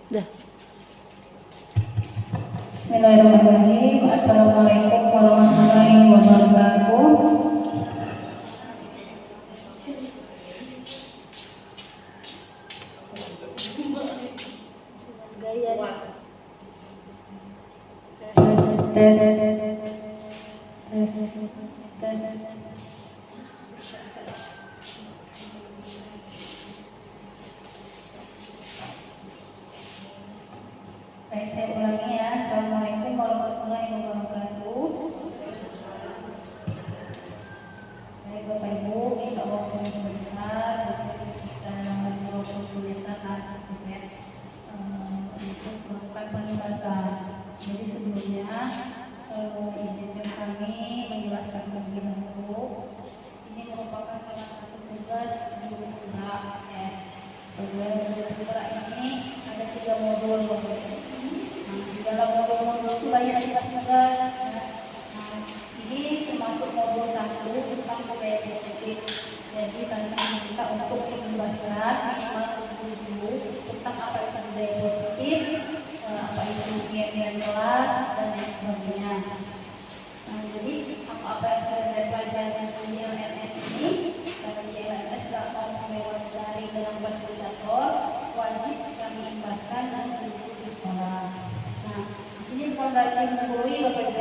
Dah. Bismillahirrahmanirrahim. Assalamualaikum warahmatullahi wabarakatuh. Tes, tes, tes. Baik, saya ulangi ya. Assalamualaikum warahmatullahi wabarakatuh. Baik Bapak Ibu, minta waktunya sebentar, mungkin sekitar 20 menit saja untuk melakukan pembahasan. Jadi sebelumnya izinkan kami menjelaskan terlebih dahulu. Ini merupakan salah satu tugas guru putra ya. Guru putra ini ada 3 modul. Di dalam modul-modul itu banyak tugas-tugas. Nah, ini termasuk modul 1 tentang budaya positif. Jadi kami minta untuk pembahasan minimal 7 dulu tentang apa itu budaya positif, apa itu kegiatan kelas dan lain sebagainya. Nah, jadi apa yang sudah saya pelajari di LMS ini, di LMS dapat lewat daring dengan fasilitator, wajib kami imbaskan dan buku di sekolah. Nah, di sini bukan berarti menggurui Bapak Ibu.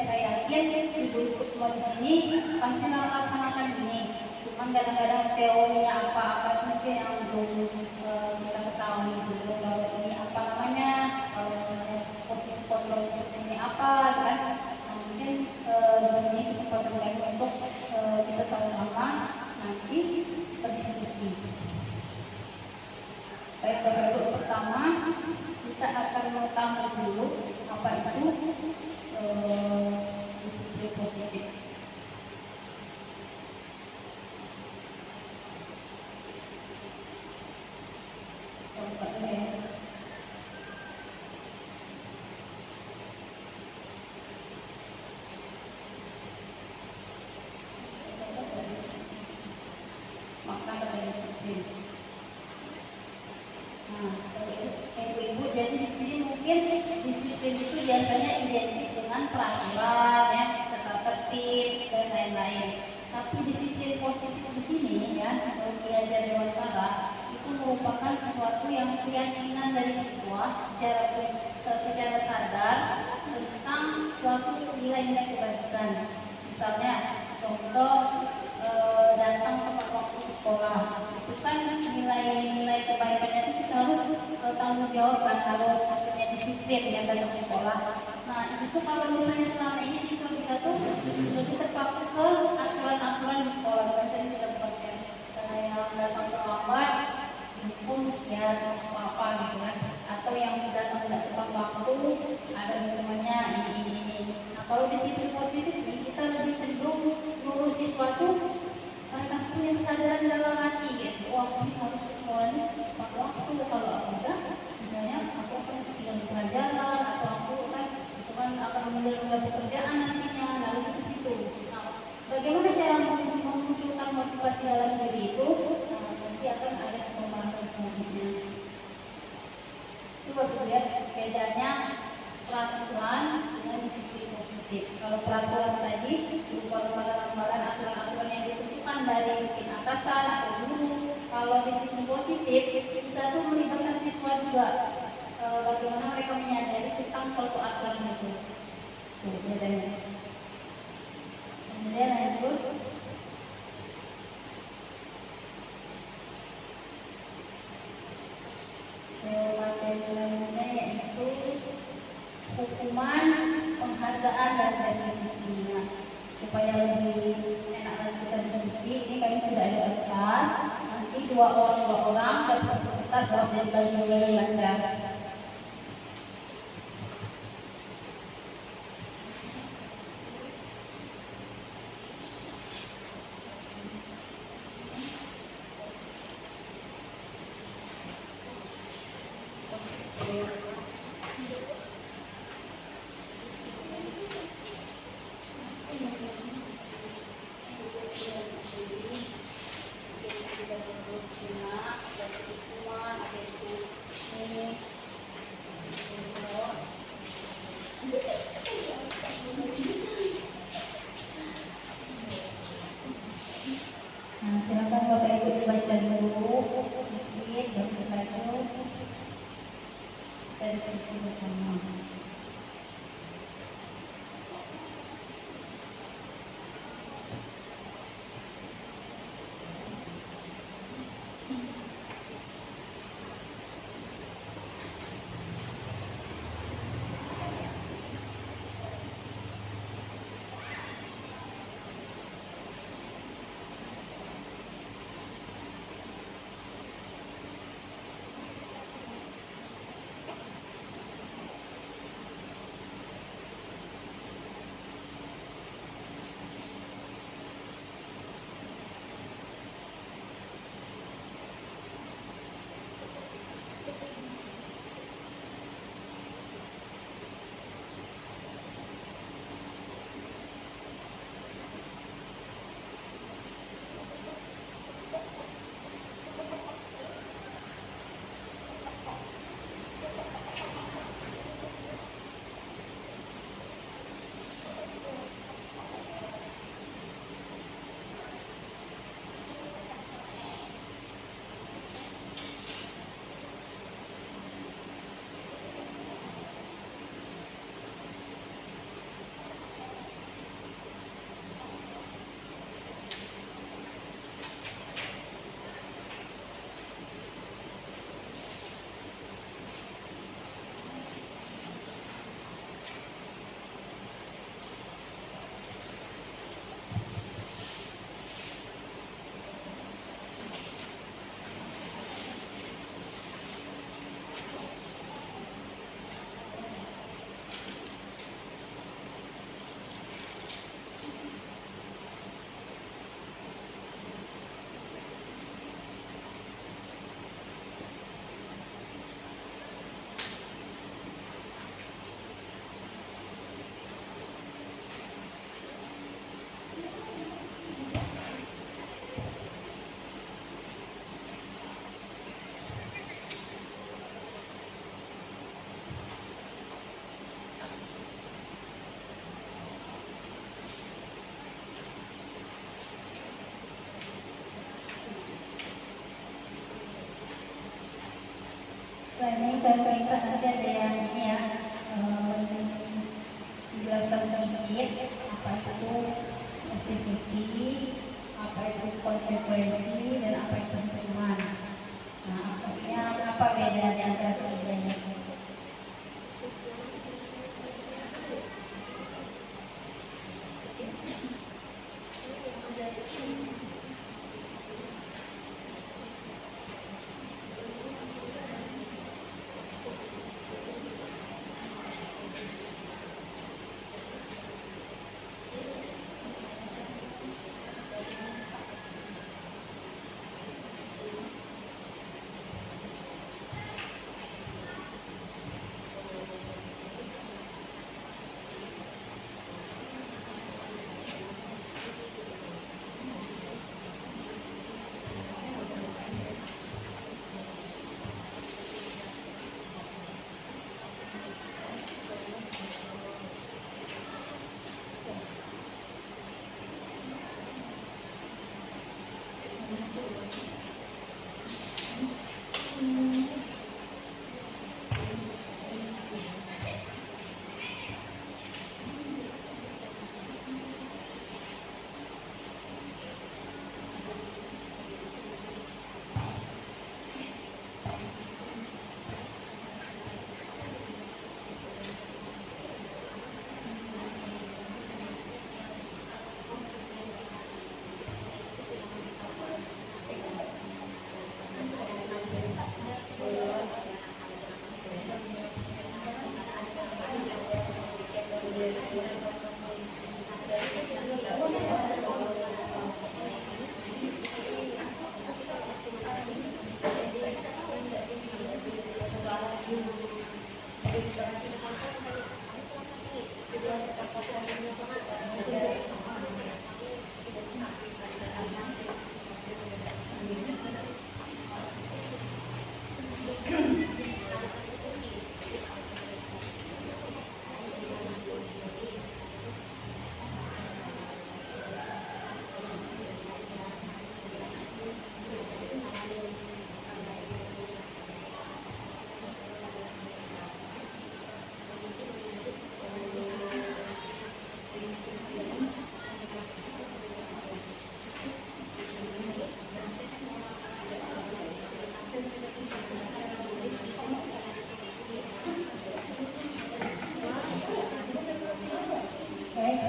Saya yakin ibu-ibu semua di sini pasti melaksanakan ini. Cuman kadang-kadang teorinya apa mungkin yang belum kita ketahui sebelum kalau ini apa namanya, kalau misalnya posisi kontrol seperti ini apa, kan? Nah, mungkin di sini kesempatan kami untuk kita sama-sama nanti berdiskusi. Baik Bapak Ibu, pertama kita akan mengetahui dulu apa itu disiplin positif. Maka ada disiplin. Nah, ibu-ibu, jadi di sini mungkin disiplin itu biasanya identik dengan peraturan, ya, tata tertib dan lain-lain. Tapi disiplin positif di sini, ya, kalau belajar Dewantara itu merupakan sesuatu yang keyakinan dari siswa secara sadar tentang suatu nilai-nilai kebaikan. Misalnya, contoh datang tepat waktu ke sekolah, itu kan nilai-nilai kebaikannya itu kita harus tanggung jawab kan, harus maksudnya disiplin ya dalam sekolah. Nah itu kalau misalnya selama ini siswa kita tuh lebih terpaku ke aturan-aturan di sekolah. Misalnya saya tidak perhatikan, misalnya yang datang terlambat hukum sekian apa gitu kan, atau yang datang tidak tepat waktu ada hukumannya ini. Nah kalau disiplin positif nih kita lebih cenderung guru siswa tuh mereka punya kesadaran dalam hati gitu. Wah ini harus ke sekolah ini tepat waktu. Kalau aku udah misalnya aku akan tinggal di pelajaran atau aku kan misalkan akan menunda pekerjaan nantinya, lalu ke situ. Nah bagaimana cara memunculkan motivasi dalam diri itu? Nah, nanti akan ada pembahasan selanjutnya. Itu baru lihat bedanya peraturan dengan disiplin positif. Kalau peraturan tadi berupa lembaran-lembaran aturan-aturan yang ditentukan dari mungkin atasan atau guru. Kalau disiplin positif kita tuh melibatkan siswa juga, bagaimana mereka menyadari tentang suatu aturan itu. Tuh bedanya. Kemudian lanjut. Materi selanjutnya yaitu hukuman, penghargaan dan restribusinya. Supaya lebih enak lagi kita diskusi, ini kami sudah ada kertas. Nanti dua orang dapat kertas dan bagi baca. kita diskusi bersama. Setelah ini kita nanti ada yang ini ya, dijelaskan sedikit apa itu institusi, apa itu konsekuensi, dan apa itu hukuman. Nah, maksudnya apa beda di antara ketiganya?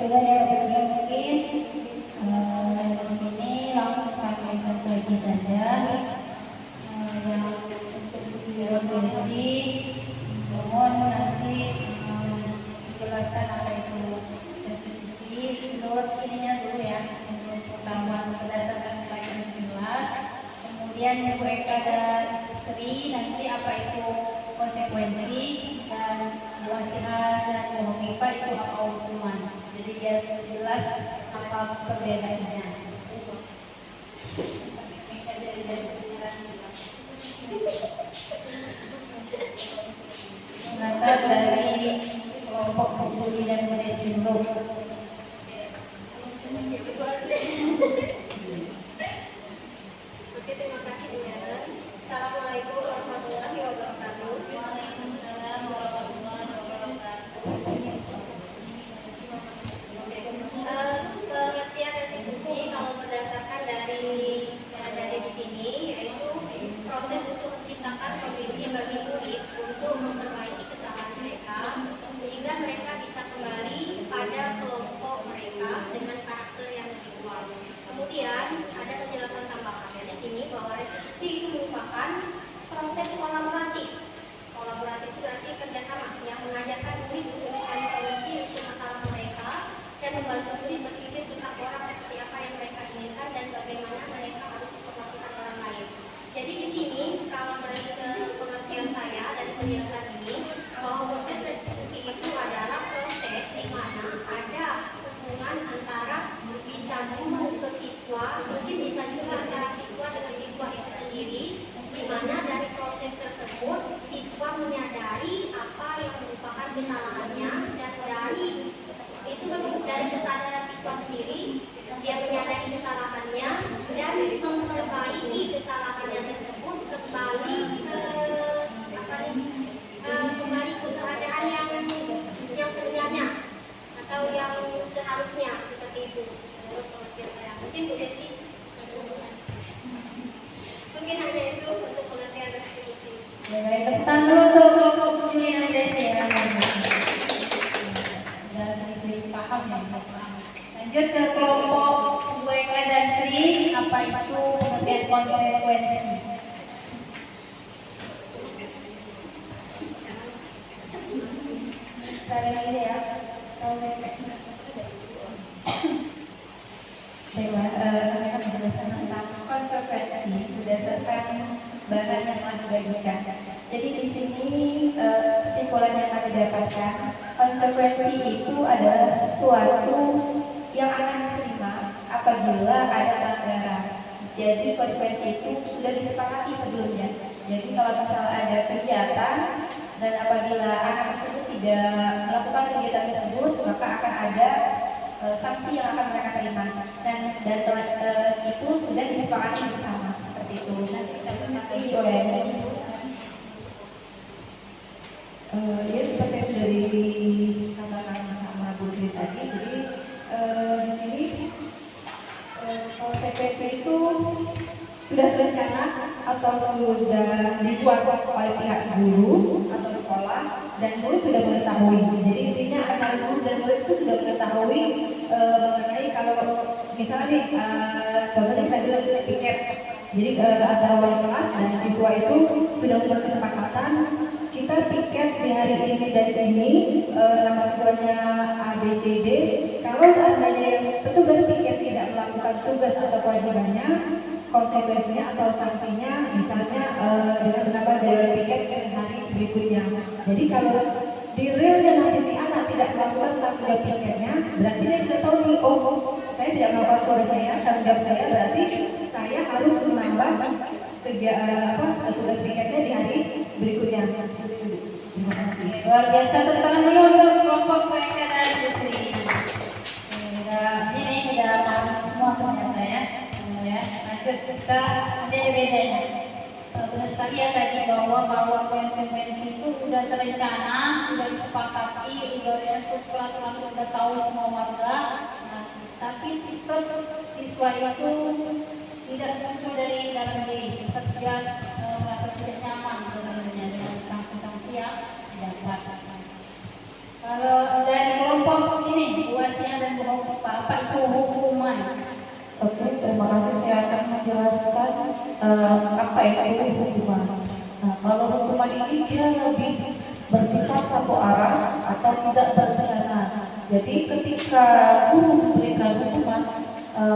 sudah ya mungkin di sini langsung kami sampaikan saja yang untuk video polisi. Mohon nanti jelaskan apa itu restitusi menurut ininya dulu ya, menurut pertama berdasarkan pelajaran 11. Kemudian Ibu Eka dan Sri nanti apa itu konsekuensi, dan Bu Asina dan Bu Mipa itu apa hukuman. Jadi biar jelas apa perbedaannya. Maka dari kelompok peduli dan Budesindo. Oke, terima kasih Bu Ellen. Assalamualaikum warahmatullahi wabarakatuh. Waalaikumsalam warahmatullahi wabarakatuh. Pengertian restitusi kalau berdasarkan dari di sini yaitu proses untuk menciptakan kondisi bagi murid untuk memperbaiki kesalahan mereka sehingga mereka bisa kembali pada kelompok mereka dengan karakter yang lebih kuat. Kemudian ada penjelasan tambahannya di sini bahwa restitusi itu merupakan proses kolaboratif. Kolaboratif itu berarti kerjasama yang mengajarkan murid untuk mencari solusi untuk masalah mereka dan membantu murid berpikir tentang orang seperti apa yang mereka inginkan dan bagaimana mereka harus memperlakukan orang lain. Jadi di sini kalau dari pengertian saya dari penjelasan ini bahwa proses restitusi itu adalah proses di mana ada hubungan antara bisa guru ke siswa, mungkin bisa juga antara siswa dengan siswa itu sendiri, di mana dari proses tersebut siswa menyadari apa yang merupakan kesalahannya dan dari itu kan dari kesadaran siswa sendiri dia menyadari kesalahannya dan memperbaiki kesalahannya tersebut kembali ke kembali ke keadaan yang sebenarnya atau yang seharusnya seperti itu. Menurut pengertian saya, mungkin Bu Desi mungkin hanya itu untuk pengertian restitusi. Baik, tepuk tangan dulu untuk kelompok peduli dan Budesi ya. Sudah sedikit paham ya. Lanjut ke kelompok Bu Eka dan Sri, apa itu pengertian konsekuensi? Saya ini ya. Baiklah, kami akan menjelaskan tentang konsekuensi berdasarkan bahan yang kami bagikan. Jadi di sini kesimpulan yang kami dapatkan, konsekuensi itu adalah sesuatu yang akan diterima apabila ada pelanggaran. Jadi konsekuensi itu sudah disepakati sebelumnya. Jadi kalau misal ada kegiatan dan apabila anak tersebut tidak melakukan kegiatan tersebut, maka akan ada sanksi yang akan mereka terima dan itu sudah disepakati bersama seperti itu. Nanti kita lagi oleh ya seperti yang sudah dikatakan sama Bu Sri tadi. Jadi di sini konsekuensi itu sudah terencana atau sudah dibuat oleh pihak guru atau sekolah dan murid sudah mengetahui. Jadi intinya antara guru dan murid itu sudah mengetahui mengenai kalau misalnya nih contohnya kita bilang piket. Jadi antara wali kelas dan siswa itu sudah membuat kesepakatan kita piket di hari ini dan ini nama siswanya A, B, C, D. Kalau seandainya yang petugas piket tidak melakukan tugas atau kewajibannya, konsekuensinya atau sanksinya misalnya dengan menambah jalur piket ke hari berikutnya. Jadi kalau di realnya nanti si anak tidak melakukan tanggung jawab piketnya, berarti dia sudah tahu nih, oh saya tidak melakukan tugas saya, tanggung jawab saya, berarti saya harus menambah tugas piketnya di hari berikutnya. Terima kasih. Luar biasa, tepuk tangan dulu untuk kelompok Bu Eka dan Bu Sri. Ini udah paham semua ternyata ya. Lanjut kita ada bedanya. Benar sekali ya tadi bahwa konsekuensi itu udah terencana, udah disepakati, udah ya pelan-pelan udah tahu semua warga. Nah, tapi tetap siswa itu tidak muncul dari dalam diri, tetap dia merasa tidak nyaman sebenarnya dengan sanksi-sanksi yang didapat. Kalau dari kelompok ini Bu Asia dan Bu masih saya akan menjelaskan apa itu hukuman. Nah, kalau hukuman ini dia lebih bersifat satu arah atau tidak berencana. Jadi ketika guru memberikan hukuman,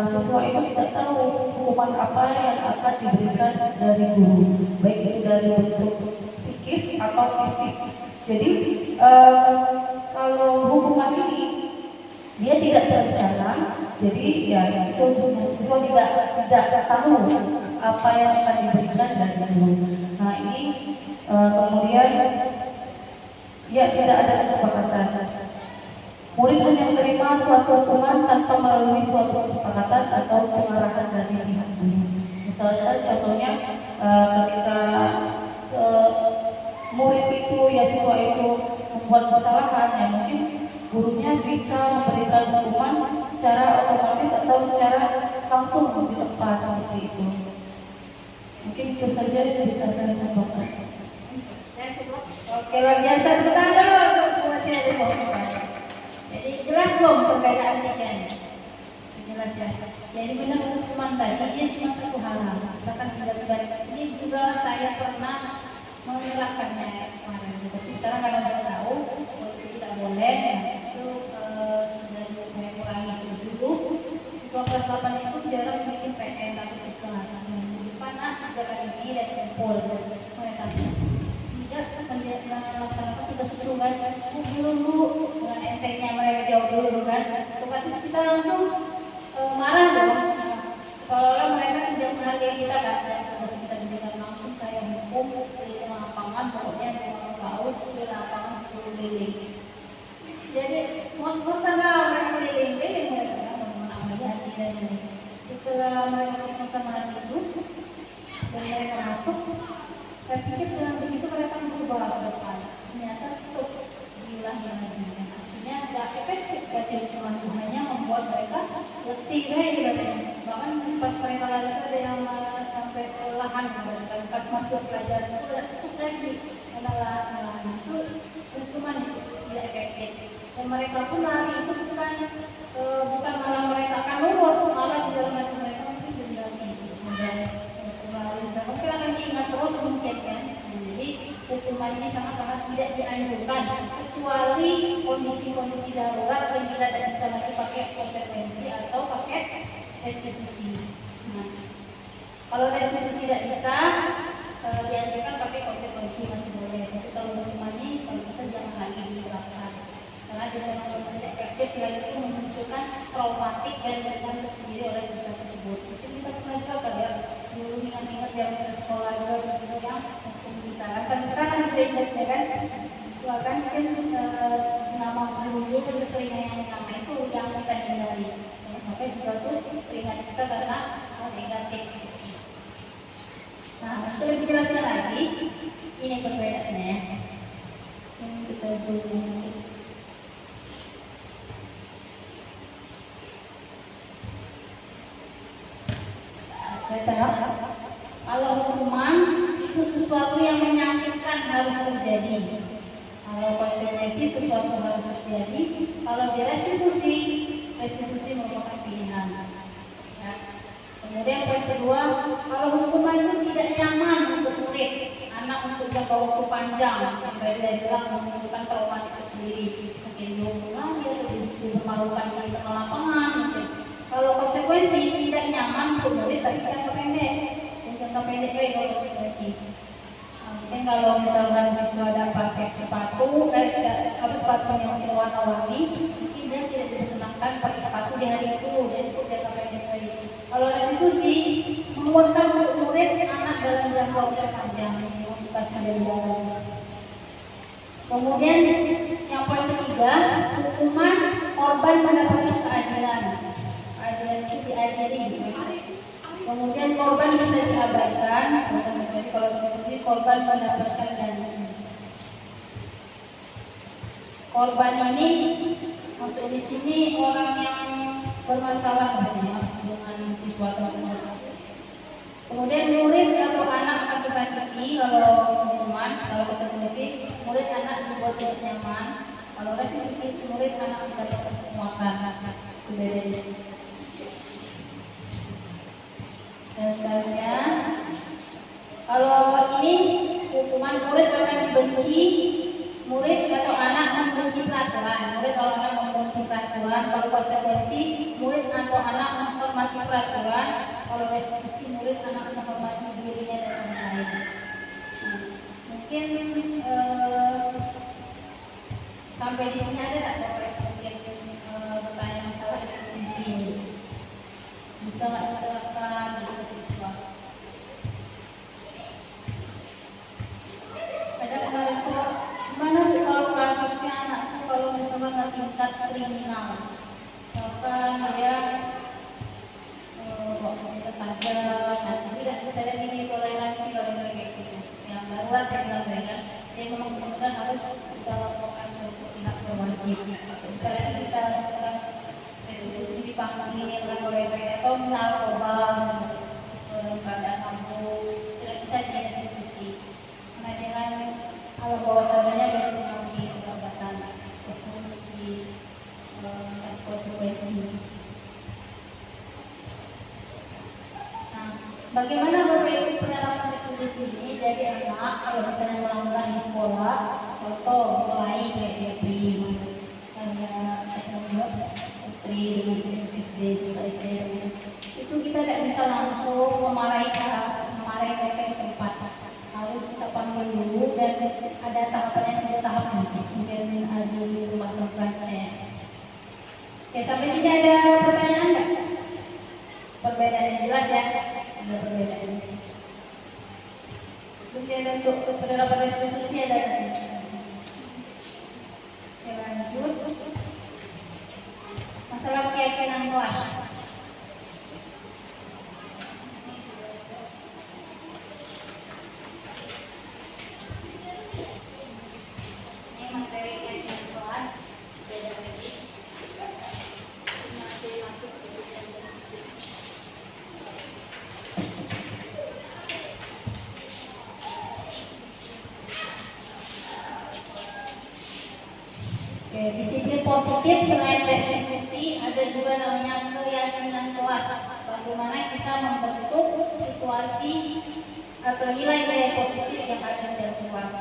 siswa itu tidak tahu hukuman apa yang akan diberikan dari guru, baik itu dari bentuk psikis atau fisik. Jadi kalau hukuman ini dia tidak terencana, jadi ya itu siswa tidak tahu apa yang akan diberikan dari guru. Nah ini kemudian ya tidak ada kesepakatan. Murid hanya menerima suatu hukuman tanpa melalui suatu kesepakatan atau pengarahan dari pihak guru. Misalnya contohnya ketika murid itu ya siswa itu membuat kesalahan, ya mungkin gurunya bisa memberikan hukuman secara otomatis atau secara langsung di tempat seperti itu. Mungkin itu saja yang bisa saya sampaikan. Oke, luar biasa. Tepuk tangan dulu untuk penjelasan dari Bapak. Jadi jelas belum perbedaan tiga ini? Jelas ya. Jadi benar hukuman tadi dia cuma satu hal. Misalkan tidak ini juga saya pernah menerapkannya kemarin. Tapi sekarang karena sudah tahu itu tidak boleh, itu sudah saya kurangi itu dulu. Siswa kelas 8 itu jarang bikin PR atau tugas. Di depan jalan ini dan kumpul mereka tidak melaksanakan tugas dulu kan, dulu dengan entengnya mereka jawab dulu kan, otomatis kita langsung marah dong, seolah-olah mereka tidak menghargai kita kan, tugas kita berikan langsung saya hukum di lapangan, pokoknya yang mau tahu di lapangan 10 keliling. Jadi ngos-ngosan lah mereka keliling-keliling mereka menamai dan ini. Setelah mereka ngos-ngosan hari itu dan mereka masuk, saya pikir dengan begitu mereka berubah ke depan. Ternyata itu diulangi lagi. Artinya nggak efektif berarti hukuman hanya membuat mereka letih katanya. Bahkan pas mereka lalu ada yang sampai kelelahan, dan pas masuk pelajaran itu terus lagi kelelahan. Itu hukuman itu tidak efektif. Dan mereka pun lari itu bukan malah mereka akan lulus, malah di dalam hati mereka mungkin menjadi mungkin akan diingat terus mungkin kan. Jadi hukuman ini sangat-sangat tidak dianjurkan kecuali kondisi-kondisi darurat yang kita tidak bisa lagi pakai konsekuensi atau pakai restitusi. Nah, kalau restitusi tidak bisa dianjurkan pakai konsekuensi masih boleh. Tapi kalau hukuman ini kalau bisa jangan lagi diterapkan karena dia memang tidak efektif dan itu memunculkan traumatik dan beban tersendiri oleh siswa tersebut. Mungkin kita pernah juga ya dulu ingat-ingat zaman kita sekolah dulu yang hukum kita kan sampai sekarang kita ingatnya kan bahkan mungkin nama guru sesuai yang itu yang kita hindari sampai sesuatu teringat kita karena negatif. Nah untuk lebih jelasnya lagi ini perbedaannya kita zoom. Kalau hukuman itu sesuatu yang menyakitkan harus terjadi. Kalau konsekuensi sesuatu harus terjadi. Kalau di restitusi merupakan pilihan. Ya. Kemudian poin kedua, kalau hukuman itu tidak nyaman untuk murid, anak untuk jangka waktu panjang, dari bilang menimbulkan traumatik tersendiri, mungkin diulang dia dipermalukan di tengah lapangan. Mungkin. Kalau konsekuensi tidak nyaman untuk murid tapi jangka pendek. Jangka pendek kalau konsekuensi. Mungkin kalau misalkan siswa dapat pakai sepatu, sepatunya mungkin warna-warni, mungkin dia tidak diperkenankan pakai sepatu di hari itu, dia cukup jangka pendek hari itu. Kalau restitusi menguatkan untuk murid anak dalam jangka waktu panjang, motivasi dari dalam. Kemudian yang poin ketiga, hukuman korban mendapatkan keadilan. Keadilan itu diadili. Kemudian korban bisa diabaikan. Jadi kalau disini korban mendapatkan dana. Korban ini maksud di sini orang yang bermasalah dengan siswa tersebut. Kemudian murid atau anak akan tersakiti kalau hukuman, kalau konsekuensi murid anak dibuat tidak nyaman. Kalau restitusi murid anak mendapatkan penguatan. Dan seterusnya, kalau ini hukuman murid akan dibenci, murid atau anak membenci peraturan, murid atau anak membenci peraturan. Kalau konsekuensi, murid atau anak menghormati peraturan. Kalau restitusi, murid anak menghormati dirinya dan orang lain. Nah, mungkin sampai di sini ada nggak Bapak mungkin bertanya masalah restitusi ini? Bisa nggak diterapkan di siswa? Ada kemarin kok, gimana Bu kalau kasusnya anak itu kalau misalnya tingkat kriminal, misalkan dia bawa senjata tajam, tidak bisa ada ini toleransi kalau kayak gitu. Yang darurat saya bilang tadi kan, dia memang benar harus kita laporkan ke pihak berwajib. Misalnya kita misalkan restitusi dipanggil dengan oleh atau narkoba dalam keadaan mabuk, tidak bisa direstitusi. Karena dengan kalau bahwasannya dia punya jabatan fungsi konsekuensi. Nah, bagaimana Bapak Ibu penerapan restitusi ini? Jadi anak kalau misalnya melanggar di sekolah, contoh mulai kayak Jepri, Putri dengan SD, SD, itu kita tidak bisa langsung memarahi mereka di tempat. Harus kita panggil dulu dan ada tahapannya, 3 tahapan mungkin di rumah selanjutnya. Oke, sampai sini ada pertanyaan nggak? Perbedaannya jelas ya? Ada perbedaan. Mungkin untuk penerapan restitusi ada. Oke, lanjut. Masalah keyakinan kelas. Ini materi keyakinan kelas. Beda lagi. Masih masuk ke situ. Oke, disiplin positif selain restitusi ada juga namanya keyakinan kelas. Bagaimana kita membentuk situasi atau nilai-nilai positif yang ada di dalam kelas.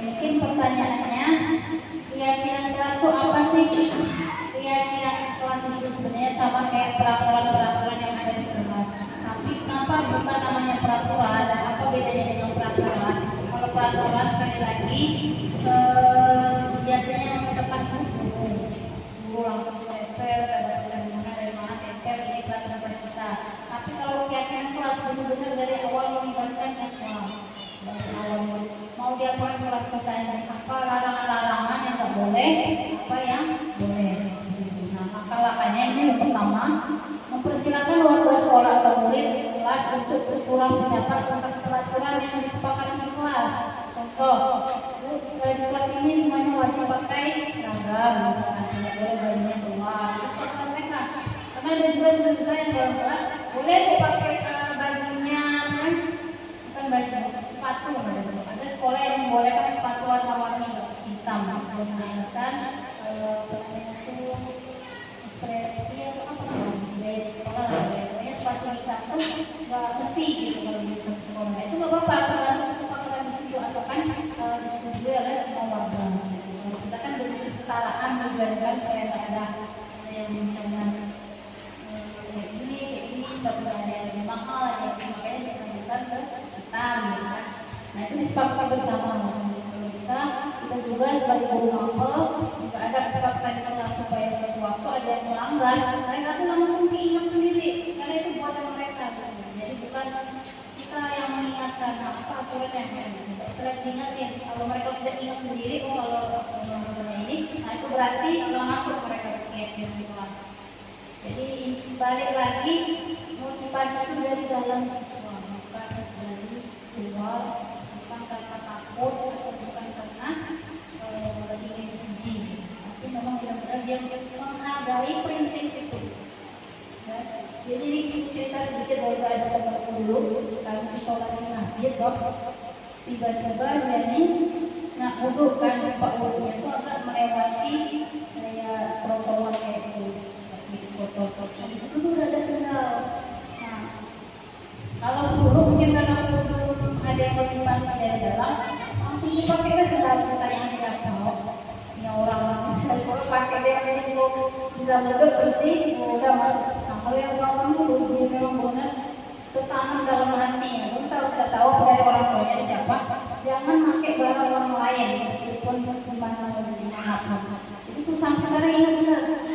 Mungkin pertanyaannya, keyakinan kelas itu apa sih? Keyakinan kelas itu sebenarnya sama kayak peraturan-peraturan yang ada di kelas. Tapi kenapa bukan namanya peraturan dan apa bedanya dengan peraturan? Kalau peraturan sekali lagi biasanya menetapkan guru langsung tempel dari mana tempel ini peraturan kelas kita. Tapi kalau keyakinan kelas benar-benar dari awal melibatkan siswa. Dari awal mau dia pakai kelas misalnya apa larangan-larangan yang nggak boleh, apa yang boleh. Nah, makanya ini yang pertama mempersilakan warga sekolah atau murid di kelas untuk bercurah pendapat tentang peraturan yang disepakati di kelas. Contoh, di kelas ini semuanya wajib pakai seragam, misalkan tidak boleh bajunya keluar. Terus kata mereka, karena ada juga siswa yang dalam kelas boleh pakai bajunya bukan baju sepatu, ada sekolah yang membolehkan sepatu warna-warni nggak hitam, dengan alasan itu ekspresi atau apa dari sekolah lah, sepatu hitam tuh nggak mesti gitu kalau di sekolah itu nggak apa-apa, tergantung kesepakatan di situ disesuaikan supaya nggak ada yang misalnya kayak ini suatu ada yang lebih mahal, ada yang makanya disesuaikan ke kita, gitu kan. Nah itu disepakati bersama. Kalau bisa kita juga sebagai guru mapel juga ada kesepakatan kita supaya suatu waktu ada yang melanggar, mereka tuh langsung diingat sendiri karena itu buatan mereka. Jadi bukan kita yang mengingatkan apa aturan yang tidak sering diingatin. Kalau mereka sudah ingat sendiri, oh kalau masalah ini, nah itu berarti nggak masuk mereka ke di kelas. Jadi balik lagi motivasi itu dari dalam siswa, bukan dari luar, bukan karena takut atau bukan karena ingin uji, tapi memang benar-benar dia menghargai prinsip itu. Ya. Jadi ini cerita sedikit bahwa ada temanku dulu, kami sholat di masjid, tiba-tiba dia nih nak wudhu kan, pak wudhunya itu agak melewati kayak trotoar kayak itu, agak sedikit kotor. Di situ tuh udah ada sendal. Nah, kalau dulu mungkin karena belum ada yang motivasi dari dalam, langsung dipakai ke sendal kita yang siapa, yang orang misalnya kalau pakai dia itu bisa wudhu bersih, udah masuk. Kalau yang bangun itu dia memang benar tertanam dalam hati. Kita tidak tahu dari orang tuanya siapa. Jangan pakai barang orang lain meskipun dimanapun. Jadi itu sampai sekarang ingat.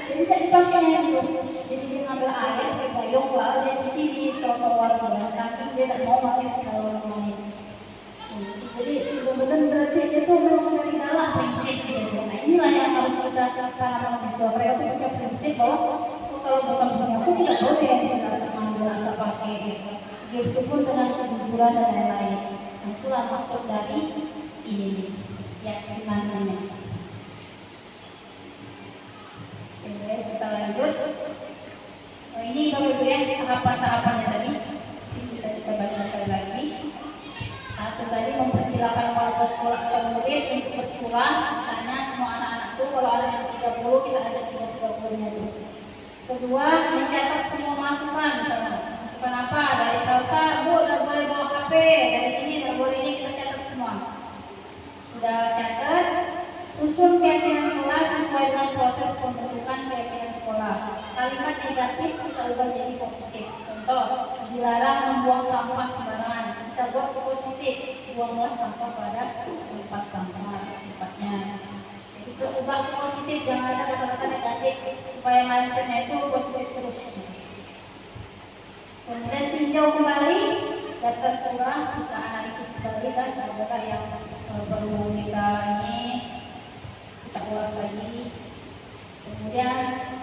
Jadi tidak dipakai gitu. Jadi dia ngambil air, pakai gayung, lalu dia cuci di trotoar juga. Saking dia tidak mau pakai segala orang lain. Jadi benar-benar berarti itu memang dari dalam prinsip gitu. Nah inilah yang harus kita tanamkan di siswa. Mereka punya prinsip bahwa kalau bukan punya aku tidak boleh bisa mengambil asal pakai gitu. Itu pun dengan kejujuran dan lain-lain. Nah, itulah maksud dari ini keyakinannya. Oke, kita lanjut. Nah, ini Bapak Ibu ya tahapan-tahapannya tadi. Ini bisa kita baca sekali lagi. Satu tadi mempersilakan kepala sekolah atau murid untuk bercurah karena semua anak-anak itu kalau ada yang 30 kita ajak 30-nya dulu. Kedua, mencatat semua masukan, misalnya masukan apa dari salsa, bu, tidak boleh bawa HP, dari ini, tidak boleh ini, kita catat semua. Sudah catat, susun keyakinan kelas sesuai dengan proses pembentukan keyakinan sekolah. Kalimat negatif kita ubah jadi positif. Contoh, dilarang membuang sampah sembarangan. Kita buat positif, buanglah sampah pada tempat sampah, tempatnya. Itu ubah positif, jangan ada kata-kata negatif supaya mindsetnya itu positif terus. Kemudian tinjau kembali daftar curah, kita analisis kembali kan apakah yang perlu kita ini kita ulas lagi. Kemudian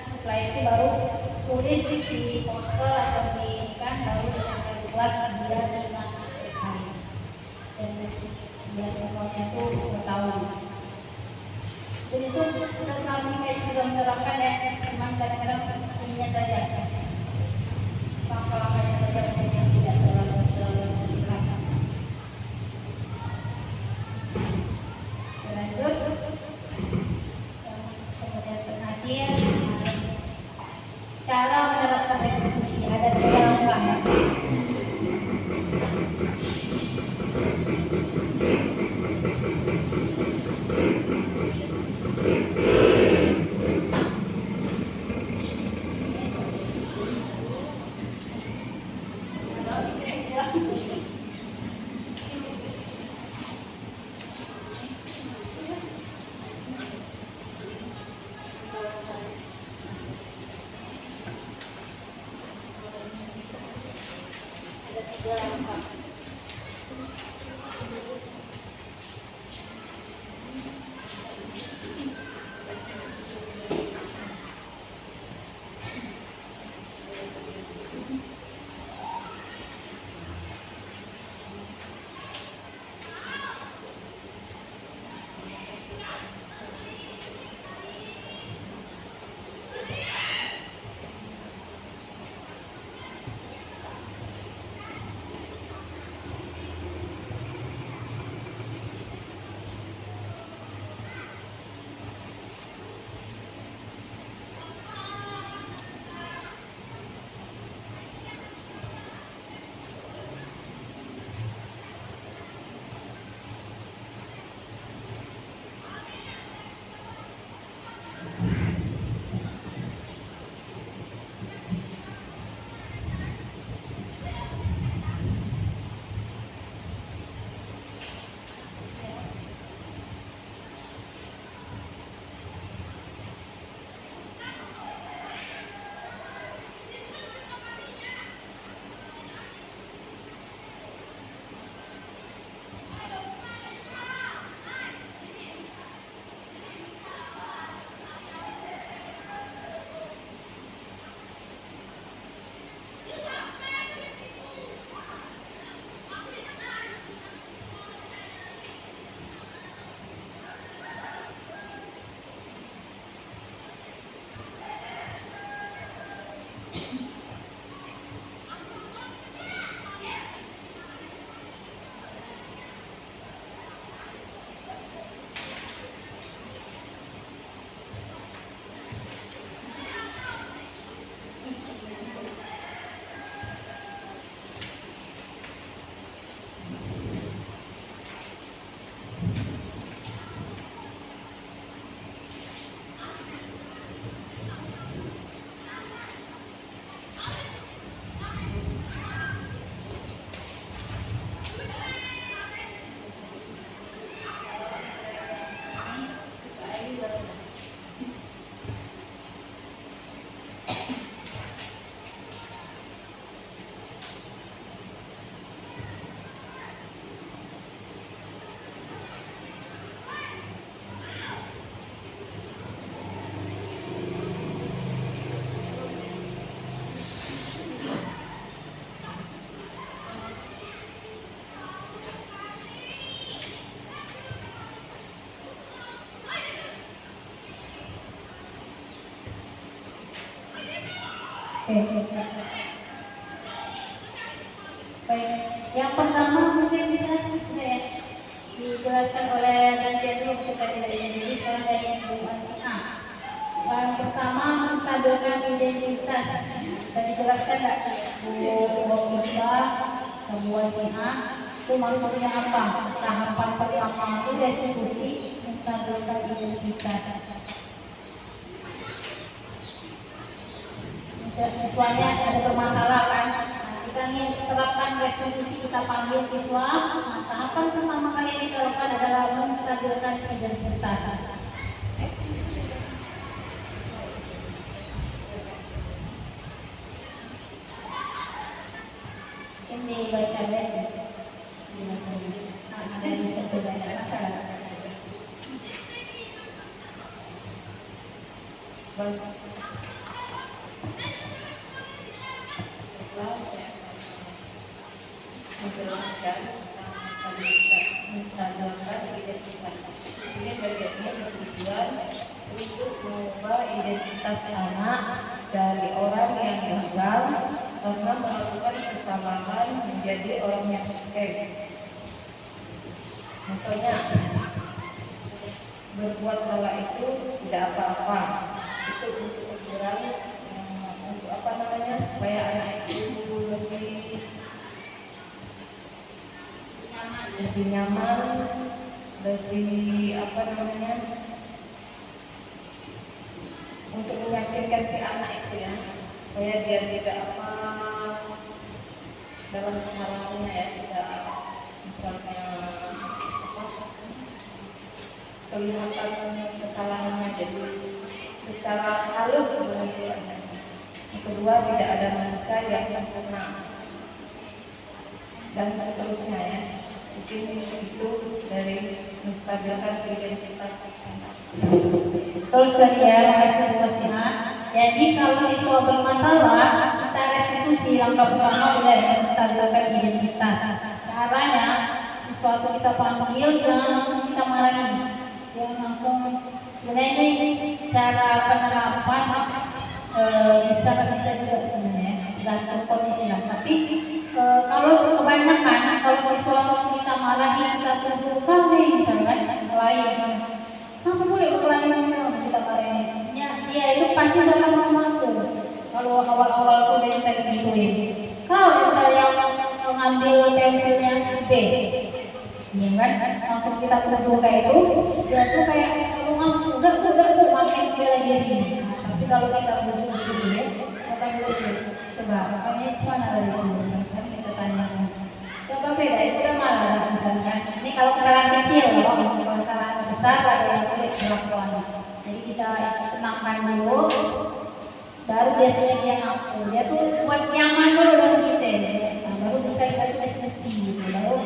setelah itu baru tulis di poster atau di kan baru di kelas biar ingat hari dan biar semuanya itu udah tahu. Dan itu kita selama ini kayak sudah menerapkan ya, cuma kadang-kadang ininya saja langkah-langkahnya saja yang tidak terlalu tersisihkan. Lanjut kemudian terakhir cara menerapkan restitusi ada 3 langkah ya. Oke. Baik, yang pertama mungkin bisa ya, dijelaskan oleh gantian dulu kita dari diri sekarang dari Bu Asina. Yang pertama menstabilkan identitas. Bisa dijelaskan nggak Bu Mbak, Bu Asina? Itu maksudnya apa? Tahapan pertama itu restitusi menstabilkan identitas. Siswanya ada bermasalah kan? Kita nih terapkan restitusi, kita panggil siswa. Nah, tahapan pertama kali yang diterapkan adalah menstabilkan identitas. Ini baca aja. Ada di situ banyak masalah. Baik. Menjelaskan menstabilkan identitas. Di sini bagiannya bertujuan untuk mengubah identitas anak dari orang yang gagal karena melakukan kesalahan menjadi orang yang sukses. Contohnya, berbuat salah itu tidak apa-apa. Itu untuk ukuran untuk apa namanya supaya anak itu lebih nyaman, lebih apa namanya, untuk meyakinkan si anak itu ya, supaya dia tidak apa dalam kesalahannya ya, tidak misalnya apa, kelihatan kesalahannya, jadi secara halus menunjukkannya. Yang kedua, tidak ada manusia yang sempurna dan seterusnya ya. Mungkin itu dari menstabilkan identitas anak. Betul sekali ya, makasih Bu Asina. Jadi kalau siswa bermasalah, kita restitusi. Langkah pertama adalah menstabilkan identitas. Caranya, siswa itu kita panggil, jangan langsung kita marahi, jangan langsung. Sebenarnya ini secara penerapan bisa juga sebenarnya, tergantung kondisi lah. Tapi kalau kebanyakan, kalau siswa kita marahi, kita terbuka nih misalkan lain, kamu boleh ulangi kita marahin. Ya, dia itu pasti gak akan mampu. Kalau awal-awal tuh dari tadi gituin, kau misalnya mengambil pensilnya si B, ya kan? Langsung kita terbuka itu, dia tuh kayak udah makin bela diri. Tapi kalau kita bujuk dulu, bukan dulu, coba, makanya cuma ada itu misalkan kita tanya, coba beda, itu udah marah misalkan. Ini kalau kesalahan kecil, kalau kesalahan besar ada yang boleh perlakuan. Jadi kita tenangkan dulu, baru biasanya dia ngaku. Dia tuh buat nyaman dulu dengan kita, nah, baru bisa kita tuh diskusi gitu, baru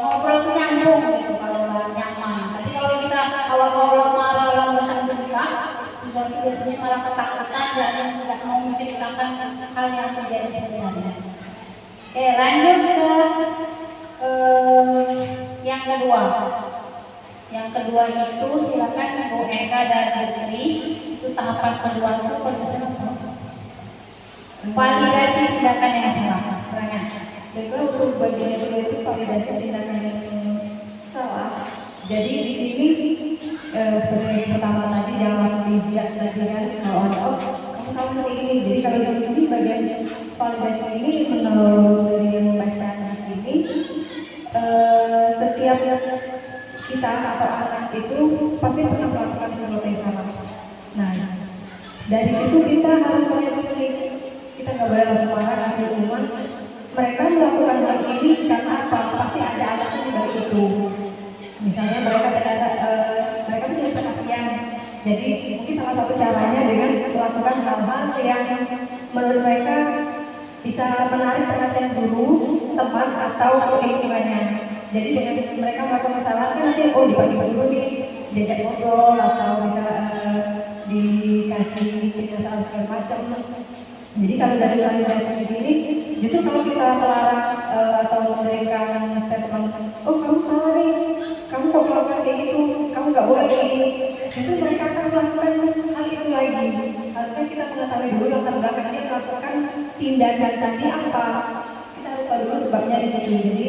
ngobrol tuh nyambung gitu kalau nyaman. Tapi kalau kita awal-awal marah lalu bentak-bentak, siswa itu biasanya malah ketakutan dan nggak mau menceritakan hal yang terjadi sebenarnya. Oke, lanjut ke yang kedua. Yang kedua itu silakan Bu Eka dan Bu Sri. Itu tahapan kedua itu penulisan validasi tindakan yang salah. Serangan. Baiklah, untuk bagian yang kedua itu validasi tindakan yang salah. Jadi di sini seperti yang pertama tadi, jangan langsung dijudge tadi kan, kalau ada kamu salah seperti ini. Jadi kalau di sini bagian validasi ini menurut dari yang membaca di sini, setiap kita atau anak itu pasti pernah melakukan sesuatu yang salah. Nah, dari situ kita harus pilih. Kita nggak boleh langsung marah kasih hukuman. Mereka melakukan hal ini karena apa? Pasti ada alasan di balik itu. Misalnya mereka mereka tuh jadi perhatian. Jadi mungkin salah satu caranya dengan melakukan hal-hal yang menurut mereka bisa menarik perhatian guru, teman atau lingkungannya. Jadi dengan mereka melakukan kesalahan kan nanti dipanggil guru diajak ngobrol atau bisa dikasih penjelasan segala macam. Jadi kalau dari validasi di sini, justru kalau kita melarang atau memberikan statement, oh kamu salah nih, kamu kok melakukan kayak gitu, kamu nggak boleh kayak gini, justru mereka akan melakukan hal itu lagi. Hal kan kita mengetahui dulu latar belakang dia melakukan tindakan tadi apa. Kita harus tahu dulu sebabnya di situ. Jadi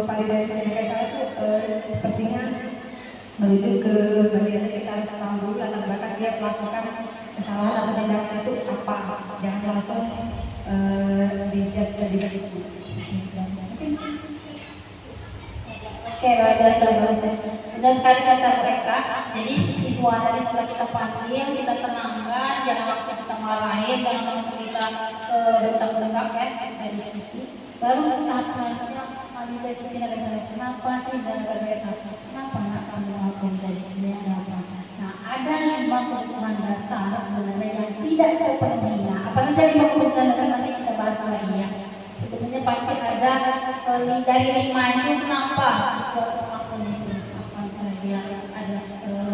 validasi pendidikan saya itu sepertinya menuju ke bagian kita harus tahu dulu latar belakang dia melakukan kesalahan atau tindakan itu apa. Jangan langsung dijudge terlebih dahulu. Oke, luar biasa, luar biasa. Benar sekali kata Bu Eka. Jadi si siswa tadi setelah kita panggil, kita tenangkan, jangan langsung kita marahin, jangan langsung kita bentak-bentak ya, kita diskusi. Baru tahap selanjutnya validasi tindakan salah. Kenapa sih dan berbeda? Kenapa nak kamu melakukan dari sini ada apa? Nah, ada 5 kebutuhan dasar sebenarnya yang tidak terpenuhi. Nah, apa saja 5 kebutuhan dasar nanti kita bahas lagi ya. Sebetulnya pasti ada dari 5 itu kenapa sesuatu melakukan itu, apakah dia ada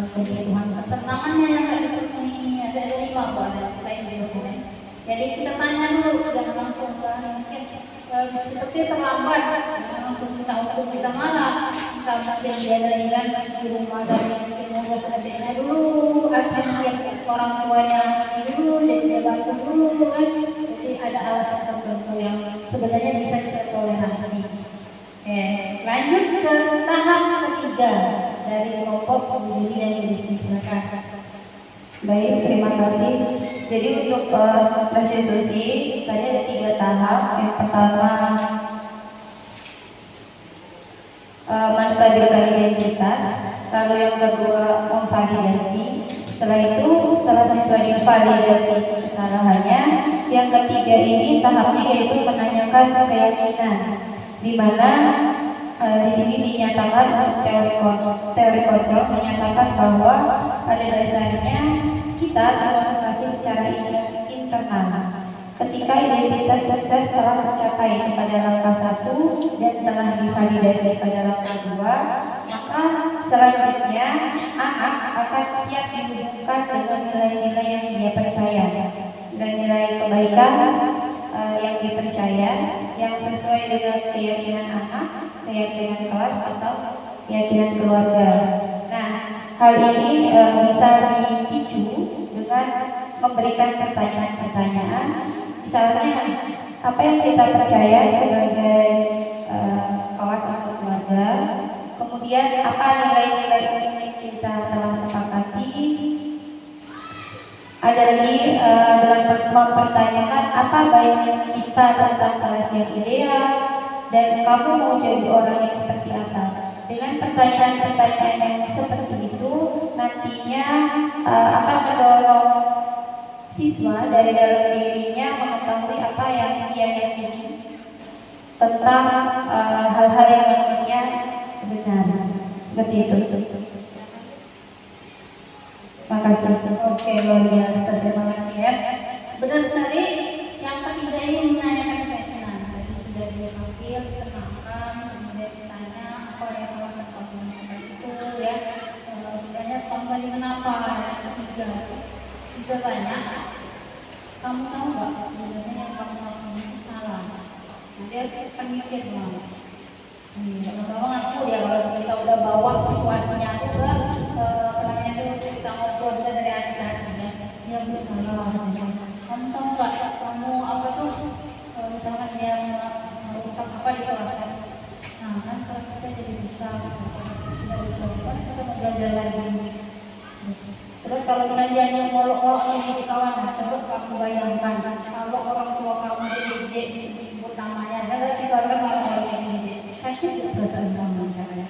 kebutuhan kesenangannya yang tidak dipenuhi, ada 5 Bu, ada selain itu sini. Jadi kita tanya dulu, jangan langsung mungkin seperti terlambat, jangan langsung minta untuk kita marah. Kita mungkin dia dari di rumah dari mungkin ngurus adiknya dulu, atau mungkin orang tuanya dulu, jadi dia bantu dulu kan. Jadi ada alasan tertentu yang sebenarnya bisa kita toleransi. Oke, lanjut ke tahap ketiga dari kelompok Bu Juli dan Bu Desi, silakan. Baik, terima kasih. Jadi untuk restitusi tadi ada 3 tahap. Yang pertama menstabilkan identitas, lalu yang kedua memvalidasi. Setelah itu, setelah siswa divalidasi kesalahannya, yang ketiga ini tahapnya yaitu menanyakan keyakinan, di mana di sini dinyatakan teori kontrol menyatakan bahwa pada dasarnya kita termotivasi secara internal. Ketika identitas sukses telah tercapai pada langkah 1 dan telah divalidasi pada langkah 2, maka selanjutnya anak akan siap dihubungkan dengan nilai-nilai yang dia percaya dan nilai kebaikan yang dipercaya yang sesuai dengan keyakinan anak, keyakinan kelas atau keyakinan keluarga. Nah, hal ini bisa dipicu dengan memberikan pertanyaan-pertanyaan. Misalnya, apa yang kita percaya sebagai kelas atau keluarga, kemudian apa nilai-nilai umum yang kita telah sepakati. Ada lagi dengan mempertanyakan apa baiknya kita tentang kelas yang ideal dan kamu mau jadi orang yang seperti apa. Dengan pertanyaan-pertanyaan yang seperti itu nantinya akan mendorong siswa dari dalam dirinya mengetahui apa yang dia yakini tentang hal-hal yang menurutnya benar. Seperti itu. Terima kasih. Oke, luar biasa, terima kasih ya. Benar sekali. Yang ketiga ini menanyakan keyakinan. Tadi sudah dipanggil, ditenangkan, kemudian ditanya apa yang alasan kamu melakukan itu ya. Sebenarnya kembali kenapa? Yang ketiga, kita tanya, kamu tahu nggak sebenarnya yang kamu lakukan itu salah? Nanti akan mikir mau. Pertama ngaku dia kalau kita udah bawa situasinya itu ke kita ngobrol dari hati-hati ya. Dia belum salah. Kamu tahu nggak? Kamu apa tuh? Misalkan dia merusak apa di kelas kan? Nah kan kelas kita jadi rusak. Sudah rusak kan kita mau belajar lagi. Terus kalau misalnya dia ngolok-ngolok sama kawan, coba kamu bayangkan kalau orang tua kamu diejek disebut namanya, saya siswa kan orang yang diejek, sakit tidak perasaan kamu misalnya.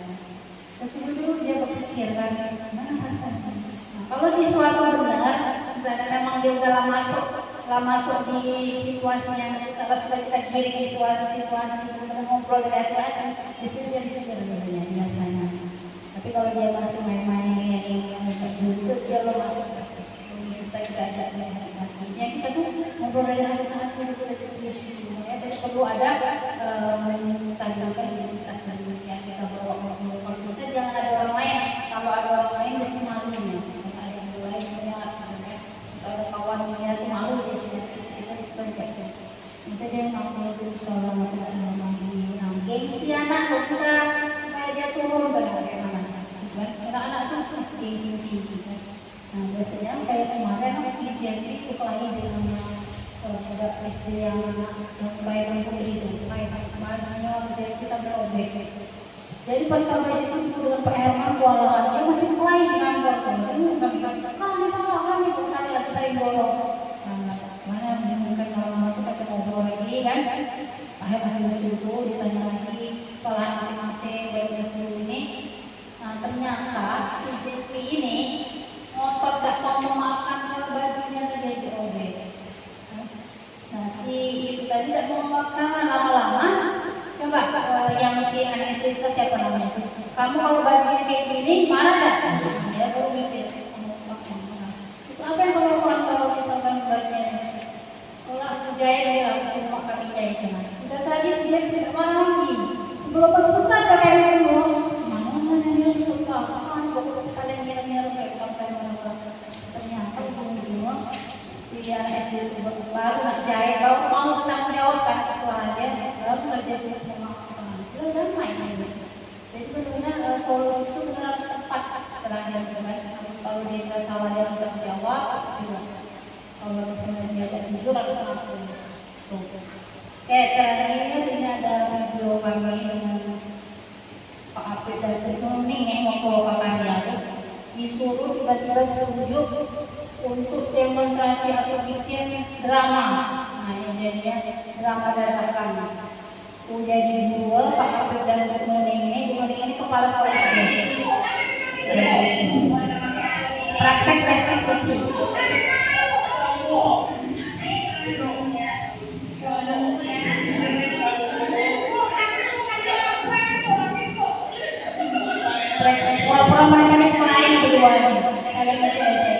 Terus dulu dia berpikir kan, mana rasanya? Nah, kalau siswa itu benar, misalnya memang dia udah lama masuk di situasi yang kalau sudah kita giring di situasi kita ngobrol dari hati-hati, biasanya dia pikir biasanya. Tapi kalau dia masih main-main yang itu dia belum masuk, bisa kita ajak dia hati-hati. Ya kita tuh ngobrol dari hati-hati itu dari serius ya. Jadi perlu ada menstabilkan identitas dari yang kita bawa ngobrol. Kalau bisa jangan ada orang lain. Kalau ada orang lain biasanya malu ya. Misalnya ada yang lain melihat, ada kawan melihat malu dia sendiri kita sesuai gitu. Misalnya dia ngaku itu salah tidak mau gengsi anak kita supaya dia turun bagaimana? Anak-anak itu masih tinggi. Nah biasanya kayak kemarin masih jadi itu kelahi dengan ada SD yang baik putri itu, baik bajunya jadi sampai robek. Jadi pas sampai situ dengan Pak Herman kewalahan, dia masih kelahi di kantor tuh. Kami kami salah kami saya sering bolong. Mana menimbulkan orang itu kata ngobrol lagi kan? Pak Herman lucu ditanya lagi kesalahan masing-masing dari seluruh ini. Nah ternyata si Zulfi ini ngotot gak mau memaafkan kalau bajunya terjadi robek. Nah si itu tadi tidak mau memaafkan lama-lama. Coba yang si anak istri kita siapa namanya? Kamu kalau bajunya kayak gini marah gak? Ya baru mikir. Terus apa yang kamu lakukan kalau misalkan bajunya? Kalau aku jahit dia aku semua kami jahit. Sudah saja dia tidak marah lagi. Sebelum selesai pakai itu, cuma mana dia itu kan? Pokoknya saling ngira-ngira kayak kalau saya marah. Ternyata ujung-ujungnya si anak SD itu baru nak jahit, baru mau bertanggung jawab kan setelah dia baru belajar dia memaafkan. Itu damai ini. Jadi benar-benar solusi itu benar harus tepat terakhir kan. Harus kalau dia salah dia harus bertanggung jawab. Juga kalau misalnya dia tidak jujur harus ngaku. Terakhir ini ada video kami dengan Pak Apit dan Tenuning yang mau ke karya disuruh tiba-tiba ditunjuk untuk demonstrasi atau bikin drama. Nah ini jadinya drama dadakan. Jadi dua Pak Apit dan Tenuning ini kepala sekolah SD. Praktek restitusi. Pura-pura mereka ini pemain keduanya, saling ngecek-ngecek.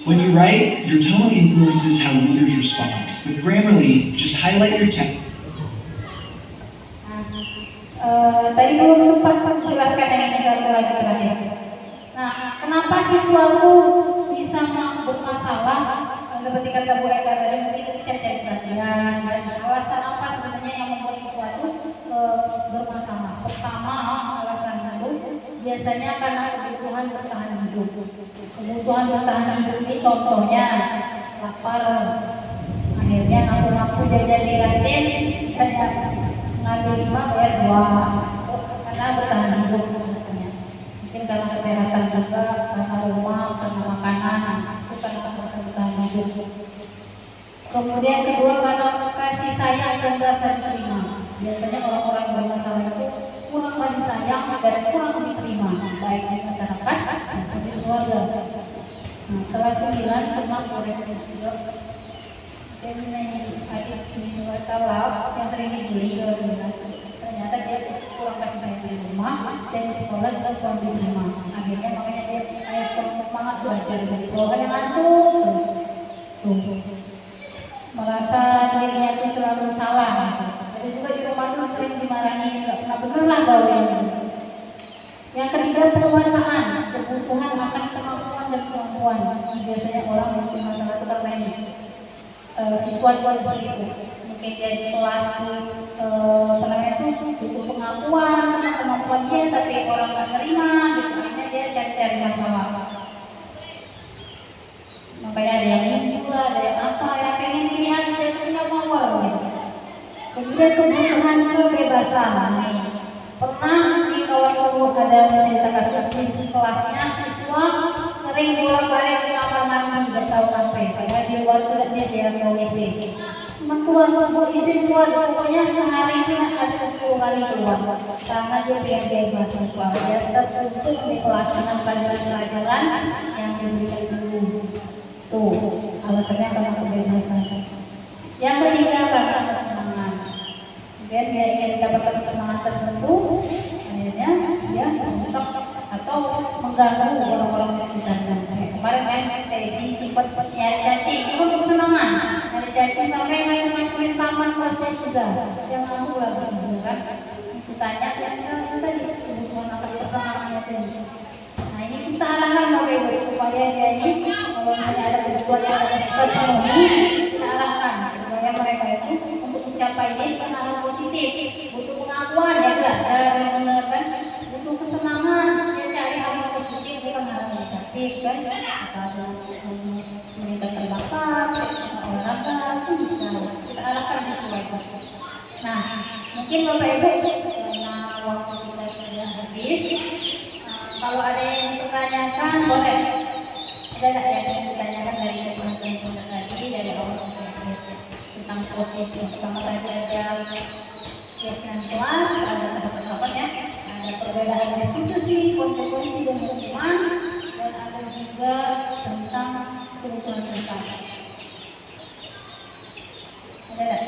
When you write, your tone influences how readers respond. With Grammarly, just highlight your text. Tadi belum sempat menjelaskan yang ini satu lagi terakhir. Nah, kenapa siswa itu bisa bermasalah? Seperti kata Bu Eka tadi, mungkin itu cari perhatian. Dan alasan apa sebenarnya yang membuat siswa itu bermasalah? Pertama, alasan itu biasanya karena kebutuhan bertahan hidup. Kebutuhan bertahan hidup ini contohnya lapar, akhirnya ngaku-ngaku jajan di kantin, saya ngambil 5 bayar 2 karena bertahan hidup biasanya. Mungkin karena kesehatan juga, karena rumah, karena makanan, itu karena merasa bertahan hidup. Kemudian kedua karena kasih sayang dan rasa diterima. Biasanya orang-orang bermasalah itu kurang kasih sayang dan kurang diterima, baik di masyarakat maupun di keluarga. Nah, kelas 9 pernah korestensi adik ini yang sering dibully kelas 9. Ternyata dia kurang kasih sayang di rumah dan di sekolah juga kurang diterima. Akhirnya makanya dia kayak kurang semangat belajar dari bawah yang ngantuk terus merasa dirinya itu selalu salah. Jadi juga di rumah itu sering dimarahi, nggak pernah bener lah gaulnya. Yang ketiga penguasaan, kebutuhan akan kemampuan dan kemampuan. Biasanya orang muncul masalah itu karena ini siswa seperti itu. Mungkin dia di kelas itu butuh pengakuan tentang kemampuan dia, tapi orang nggak terima, gitu. Akhirnya dia cari-cari masalah. Makanya ada yang muncul, ada yang apa, yang pengen dilihat dia punya power gitu. Kemudian kebutuhan kebebasan. Pernah di kawan-kawan ada cerita kasus di kelasnya siswa sering bolak-balik ke kamar mandi, nggak tahu ngapain. Padahal di luar tidak dia ke WC. Cuma keluar izin keluar, pokoknya sehari itu ada 10 kali keluar. Karena dia pengen bebas siswa, dia tertutup di kelas dengan pelajaran yang diberikan guru. Tuh, alasannya karena kebebasan. Yang ketiga karena kesenangan. Kemudian dia ingin mendapatkan kesenangan tertentu, akhirnya dia merusak atau mengganggu orang-orang di sekitarnya. Kemarin Teddy sempat nyari cacing, itu untuk kesenangan. Nyari cacing sampai ngacung-ngacurin taman kelasnya Iza, yang aku lagi Iza kan. Aku tanya, itu tadi kebutuhan akan kesenangannya tadi. Nah ini kita arahkan Bapak Ibu supaya dia ini kalau misalnya ada kebutuhan yang terpenuhi, kita arahkan supaya mereka itu untuk mencapai ini bukan hal positif, butuh pengakuan ya belajar yang benar kan, butuh kesenangan ya cari hal yang positif bukan hal yang negatif kan, atau meningkatkan bakat, olahraga itu bisa kita arahkan sesuai itu. Nah mungkin Bapak Ibu karena waktu kita sudah habis. Kalau ada yang ditanyakan boleh. Ada nggak yang ditanyakan dari pembahasan kita tadi dari awal sampai akhir tentang posisi pertama tadi ada kegiatan kelas, ada tahap-tahap ya, ada perbedaan restitusi, konsekuensi dan hukuman, dan ada juga tentang kebutuhan dasar. Ada nggak?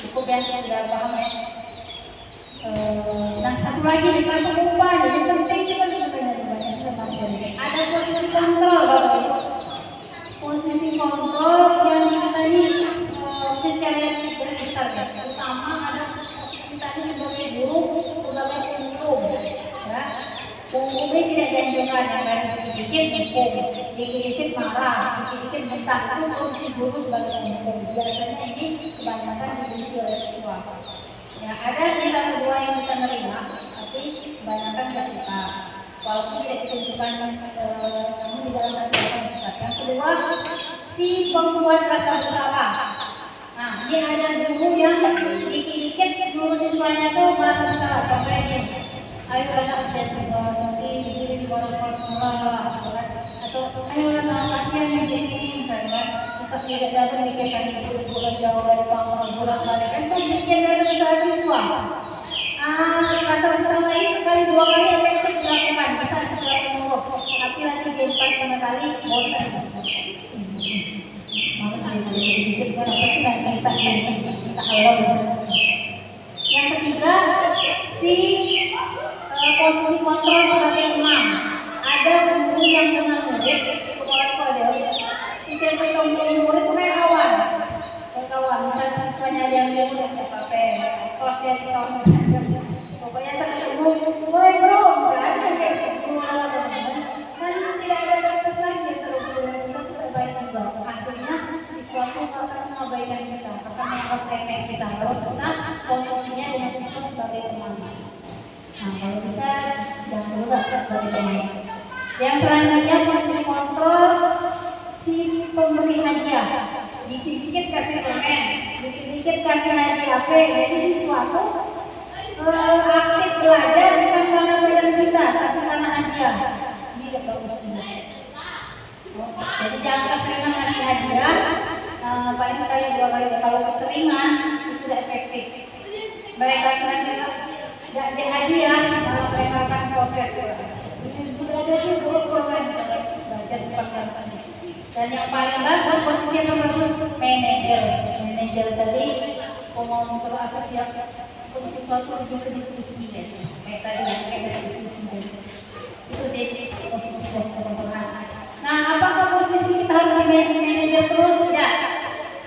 Cukup yang sudah paham ya. Nah satu lagi kita lupa, jadi penting juga sebenarnya ada posisi kontrol Bapak Ibu. Posisi kontrol yang kita tadi sekalian garis besar ya. Pertama ada kita ini sebagai guru, sebagai penghukum ya. Penghukum ini tidak dianjurkan yang dari dikit-dikit hukum, dikit-dikit marah, dikit-dikit mentah. Itu posisi guru sebagai penghukum. Biasanya ini kebanyakan dibenci oleh siswa. Ya, ada sih satu dua yang bisa menerima, tapi kebanyakan nggak suka. Walaupun tidak ditunjukkan, namun di dalam hati mereka suka. Yang kedua, si pembuat rasa bersalah. Nah, ini ada guru yang dikit-dikit guru siswanya tuh merasa bersalah. Contohnya gini, ayo anak kerja tugas, nanti guru di luar kelas sekolah, atau ayo anak kasihan nih ini, misalnya tetap tidak dapat mikirkan ibu jauh dari panggung bolak-balik kan tuh bikin rasa bersalah siswa. Rasa bersalah ini sekali dua kali efektif dilakukan, bisa siswa menurut, tapi nanti di 4-5 kali bosan. Malu sedikit kan apa sih nggak minta Allah bisa. Yang ketiga, si posisi kontrol sebagai imam. Ada guru yang kenal murid, ada setiap kita murid itu kayak kawan. Misalnya siswanya ada yang dia murid apa tos ya kita misalnya. Pokoknya saya ketemu, woi bro, misalnya ada yang kayak guru kan tidak ada batas lagi kalau guru siswa tidak baik juga. Akhirnya siswa itu akan mengabaikan kita, akan menganggap remeh kita. Kalau kita posisinya dengan siswa sebagai teman. Nah, kalau bisa jangan juga sebagai teman. Yang selanjutnya posisi kontrol si pemberi hadiah. Dikit-dikit kasih permen, dikit-dikit kasih hadiah HP. Jadi siswa tuh aktif belajar bukan karena belajar kita, tapi karena hadiah. Ini tidak bagus juga. Jadi jangan keseringan ngasih hadiah. Paling sekali 2 kali. Kalau keseringan itu tidak efektif. Mereka nanti tidak ada hadiah, mereka akan protes. Ini sudah ada di program misalnya belajar depan kantor. Dan yang paling bagus posisi yang bagus manajer tadi mengontrol apa sih ya, posisi sesuatu lebih ke diskusi ya, kayak tadi kayak diskusi itu sih posisi kontrol. Nah, apakah posisi kita harus di manajer terus? Tidak.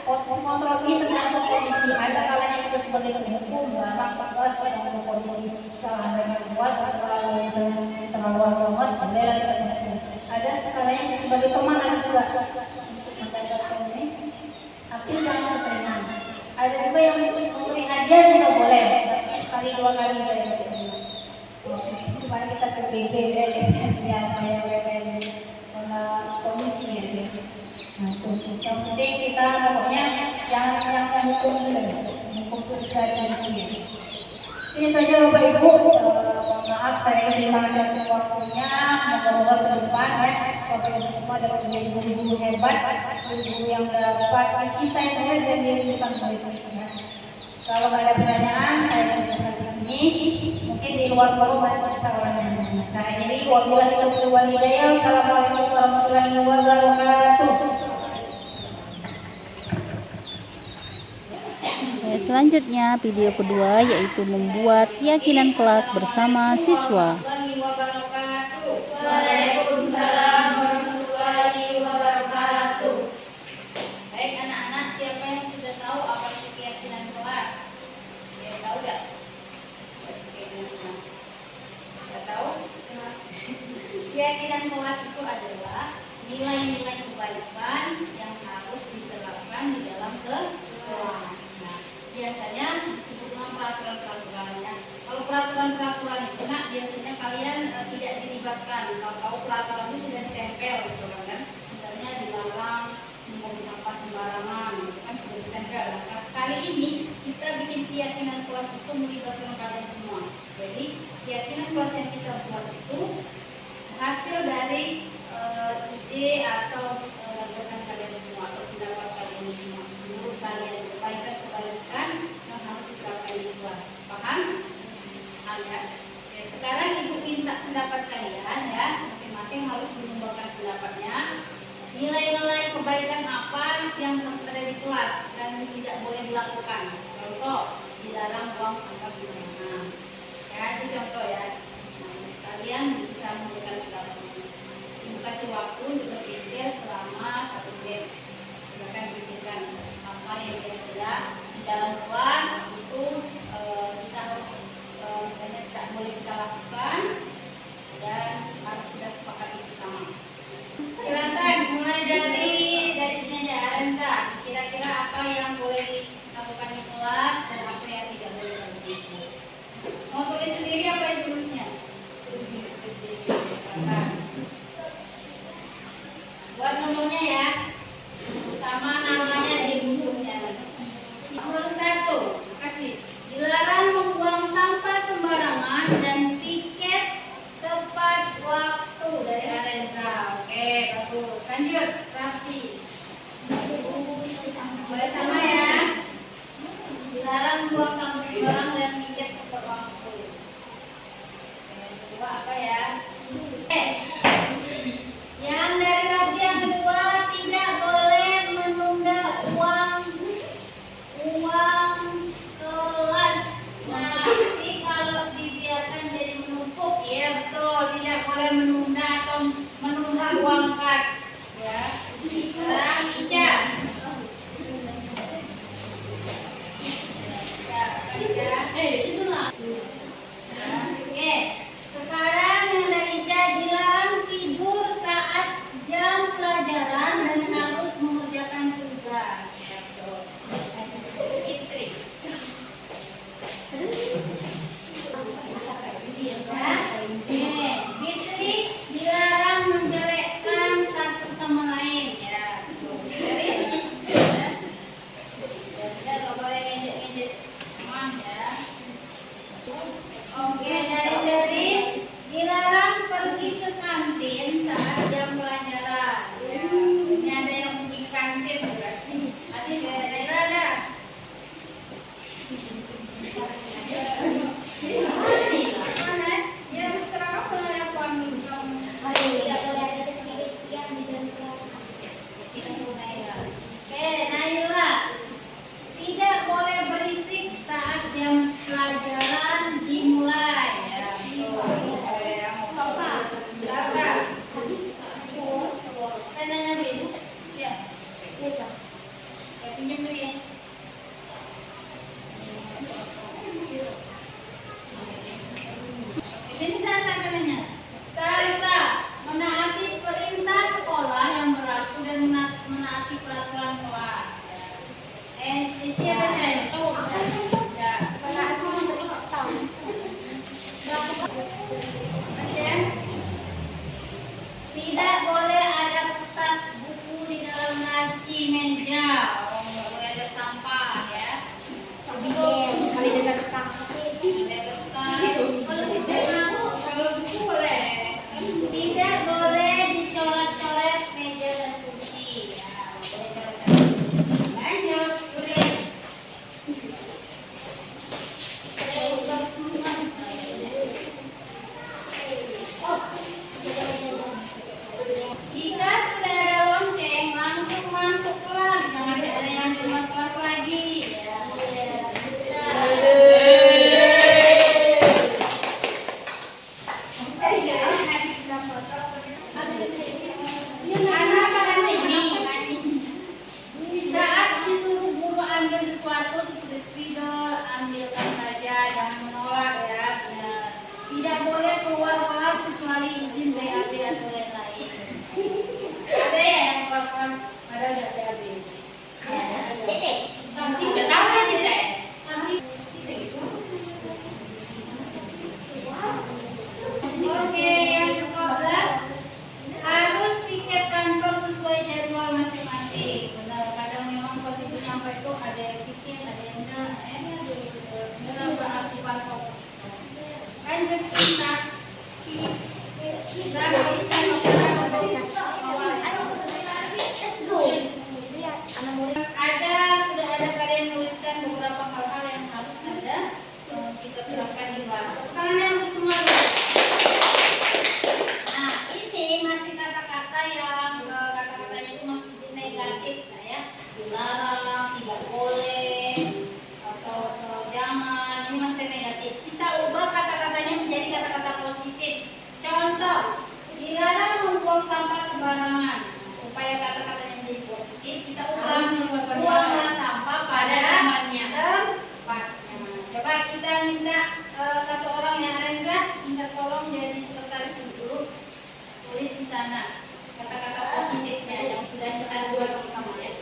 Posisi kontrol ini tergantung kondisi. Ada kalanya kita sebagai penghukum barang tugas tergantung kondisi. Salah yang buat terlalu misalnya terlalu banget, boleh lah kita menghukum. Ada skalanya kita sebagai teman ada juga mendapatkan ini. Tapi jangan keseringan. Ada juga yang memberi hadiah juga boleh, tapi sekali 2 kali boleh. Supaya kita PBG ya, ya apa yang komisi ya. Nah, yang penting kita pokoknya yang hukum itu bisa dimensi. Ini saja Bapak Ibu. Maaf sekali lagi terima kasih atas waktunya. Moga-moga ke depan ya Bapak Ibu semua dapat menjadi guru-guru hebat, guru yang dapat mencintai saya dan dirindukan oleh Tuhan. Kalau nggak ada pertanyaan, saya cukupkan di sini. Mungkin di luar forum ada bisa orang nanya. Saya jadi wabillahi taufiq wal hidayah. Wassalamualaikum warahmatullahi wabarakatuh. Selanjutnya video kedua yaitu membuat keyakinan kelas bersama siswa. Waalaikumsalam warahmatullahi wabarakatuh. Baik anak-anak, siapa yang sudah tahu apa itu keyakinan kelas? Ya, tahu enggak? Sudah tahu? Keyakinan kelas itu adalah nilai-nilai kebaikan yang harus diterapkan di dalam kelas. Biasanya disebut dengan peraturan-peraturannya. Kalau peraturan-peraturan itu biasanya kalian tidak dilibatkan. Kalau tahu peraturan itu sudah ditempel misalkan kan. Misalnya dilarang membuang sampah sembarangan, itu kan sudah ditempel. Nah, sekali ini kita bikin keyakinan kelas itu melibatkan kalian semua. Jadi keyakinan kelas yang kita buat itu hasil dari ide atau gagasan kalian semua atau pendapat kalian semua. Menurut kalian kebaikan yang harus diterapkan di kelas. Paham? Ya. Oke, sekarang Ibu minta pendapat kalian ya. Masing-masing harus menyumbangkan pendapatnya. Nilai-nilai kebaikan apa yang harus ada di kelas dan tidak boleh dilakukan. Contoh, dilarang buang sampah sembarangan. Ya, itu contoh ya. Nah, kalian bisa memberikan pendapatnya. Ibu kasih waktu untuk berpikir selama 1 menit. Silakan pikirkan apa yang kira-kira di dalam kelas itu kita harus misalnya tidak boleh kita lakukan dan harus kita sepakati bersama. Silakan mulai dari sini aja, Arenda. Kira-kira apa yang boleh dilakukan di kelas dan apa yang tidak boleh dilakukan. Mau tulis sendiri apa yang tulisnya? Tulis sendiri. Buat pinjam dulu ya. Di sini saya katanya, Salsa menaati perintah sekolah yang berlaku dan menaati peraturan kelas. Siapa saya? Ya, tidak boleh ada kertas buku di dalam laci meja. Oh, nggak boleh ada sampah ya. Kali dekat kamu. Kalau buku boleh. Tidak boleh dicoret-coret meja dan kursi. Ya, boleh coret-coret. Lanjut, tulis. Jika sudah ada lonceng, langsung masuk kelas. Jangan ada yang cuma kelas lagi. Saat disuruh guru ambil sesuatu seperti spidol, ambilkan saja, jangan menolak ya. Benar. Tidak boleh keluar kelas kecuali izin BAB atau lain-lain. Ada ya yang keluar kelas ada nggak BAB? Nanti nggak tahu kan tidak? Oke, yang ke-14 harus piket kantor sesuai jadwal masing-masing. Benar, kadang memang pas itu nyampe itu ada yang piket, ada yang enggak. Benar berarti kantor. Lanjut kita. Kita bisa sudah ada kalian nuliskan beberapa hal-hal yang harus ada kita terapkan di bawah. Tangan yang semua. Nah, ini masih kata-kata yang kata-katanya itu masih negatif, nah ya. Dilarang, tidak boleh, atau jangan. Ini masih negatif. Kita ubah kata-katanya menjadi kata-kata positif. Contoh, dilarang membuang sampah sembarangan. Supaya kata-katanya menjadi positif, kita ubah buanglah sampah pada tempatnya. Coba kita minta satu orang yang Renza minta tolong jadi sekretaris dulu, tulis di sana kata-kata positifnya yang sudah kita buat bersama ya.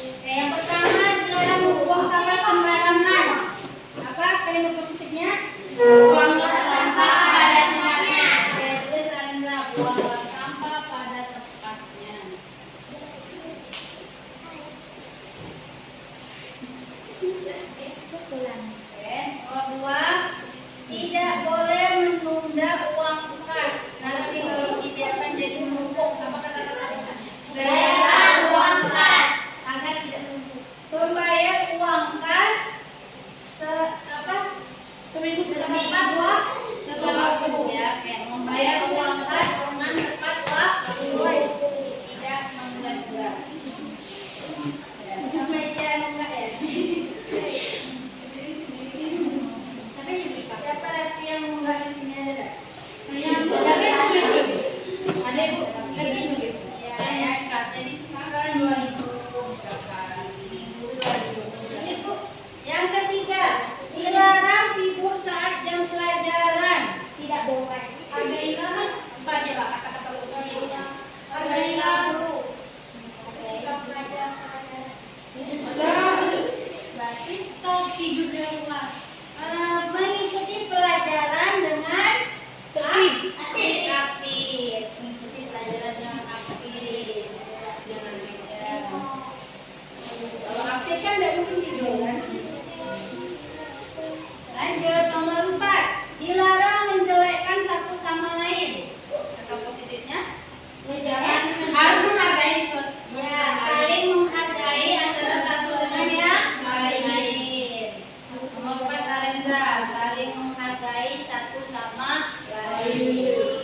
Oke, yang pertama dilarang membuang sampah sembarangan. Apa kalimat positifnya? Buanglah sampah pada tempatnya. Oke, tulis Renza, buanglah sampah pada tempatnya. Oke, nomor 2, tidak boleh menunda uang kas. Nanti kalau tidak akan jadi menumpuk. Apa kata-katanya? Bayar uang kas agar tidak menumpuk. Membayar uang kas tepat waktu ya. Kayak membayar uang kas dengan tepat waktu, tidak menunda-nunda. Ya, sampai jangan enggak ya. Siapa lagi yang munggah di sini ada tak? Ada ibu. Ya, jadi sekarang 2000 misalkan. Minggu 2000. Yang ketiga, dilarang tidur saat jam pelajaran. Tidak boleh. Ada ilaran. Apa aja Pak kata-kata positifnya? Ada ilaran. Jika pelajaran. Berarti stop tidur di rumah. Mengikuti pelajaran dengan aktif. Mengikuti pelajaran dengan aktif. Kalau aktif kan tidak mungkin tidur kan? Lanjut nomor 4, dilarang menjelekkan satu sama lain. Kata positifnya? Jangan harus menghargai. Ya, saling menghargai antara satu dengan yang lain. Nomor 4 Arenza, saling menghargai satu sama lain.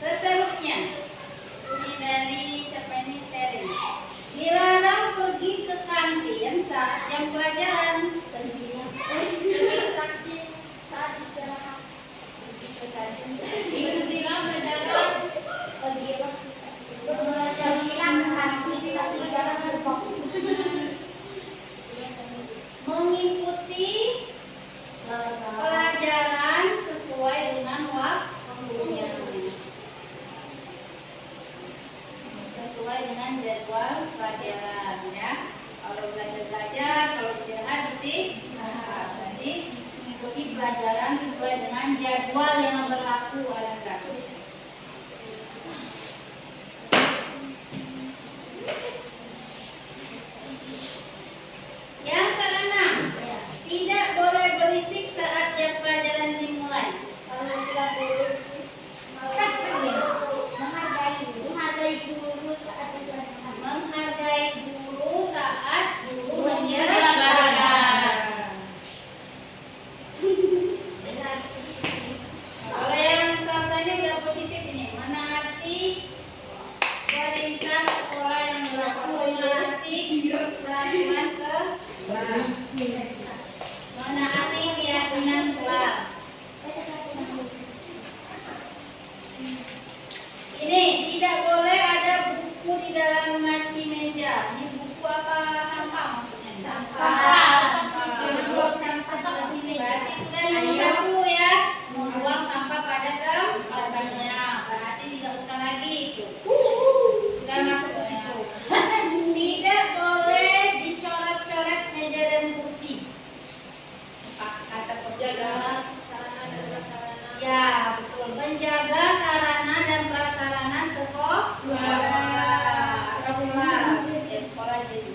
Seterusnya, ini dari siapa ini? Seri. Dilarang pergi ke kantin saat jam pelajaran. Pergi ke kantin saat istirahat. Itu dilarang pergi dengan jadwal pelajaran ya. Kalau belajar, kalau istirahat istirahat. Jadi mengikuti pelajaran sesuai dengan jadwal yang berlaku anak-anak. Yang keenam, tidak boleh berisik saat jam pelajaran dimulai. Kalau tidak lulus, menghargai guru saat guru menjelaskan. Kalau yang sasanya udah positif ini, menaati perintah sekolah yang berlaku, menaati peraturan kelas, menaati keyakinan kelas. Ini tidak boleh ada buku di dalam laci meja. Ini buku apa sampah maksudnya? Sampah. Berarti sudah nomor 1 ya, membuang sampah pada tempatnya. Berarti tidak usah lagi itu. Sudah masuk ke situ. Tidak boleh dicoret-coret meja dan kursi. Kata penjaga sarana dan prasarana. Ya, betul. Menjaga sarana dan prasarana sekolah. Sekolah jadi.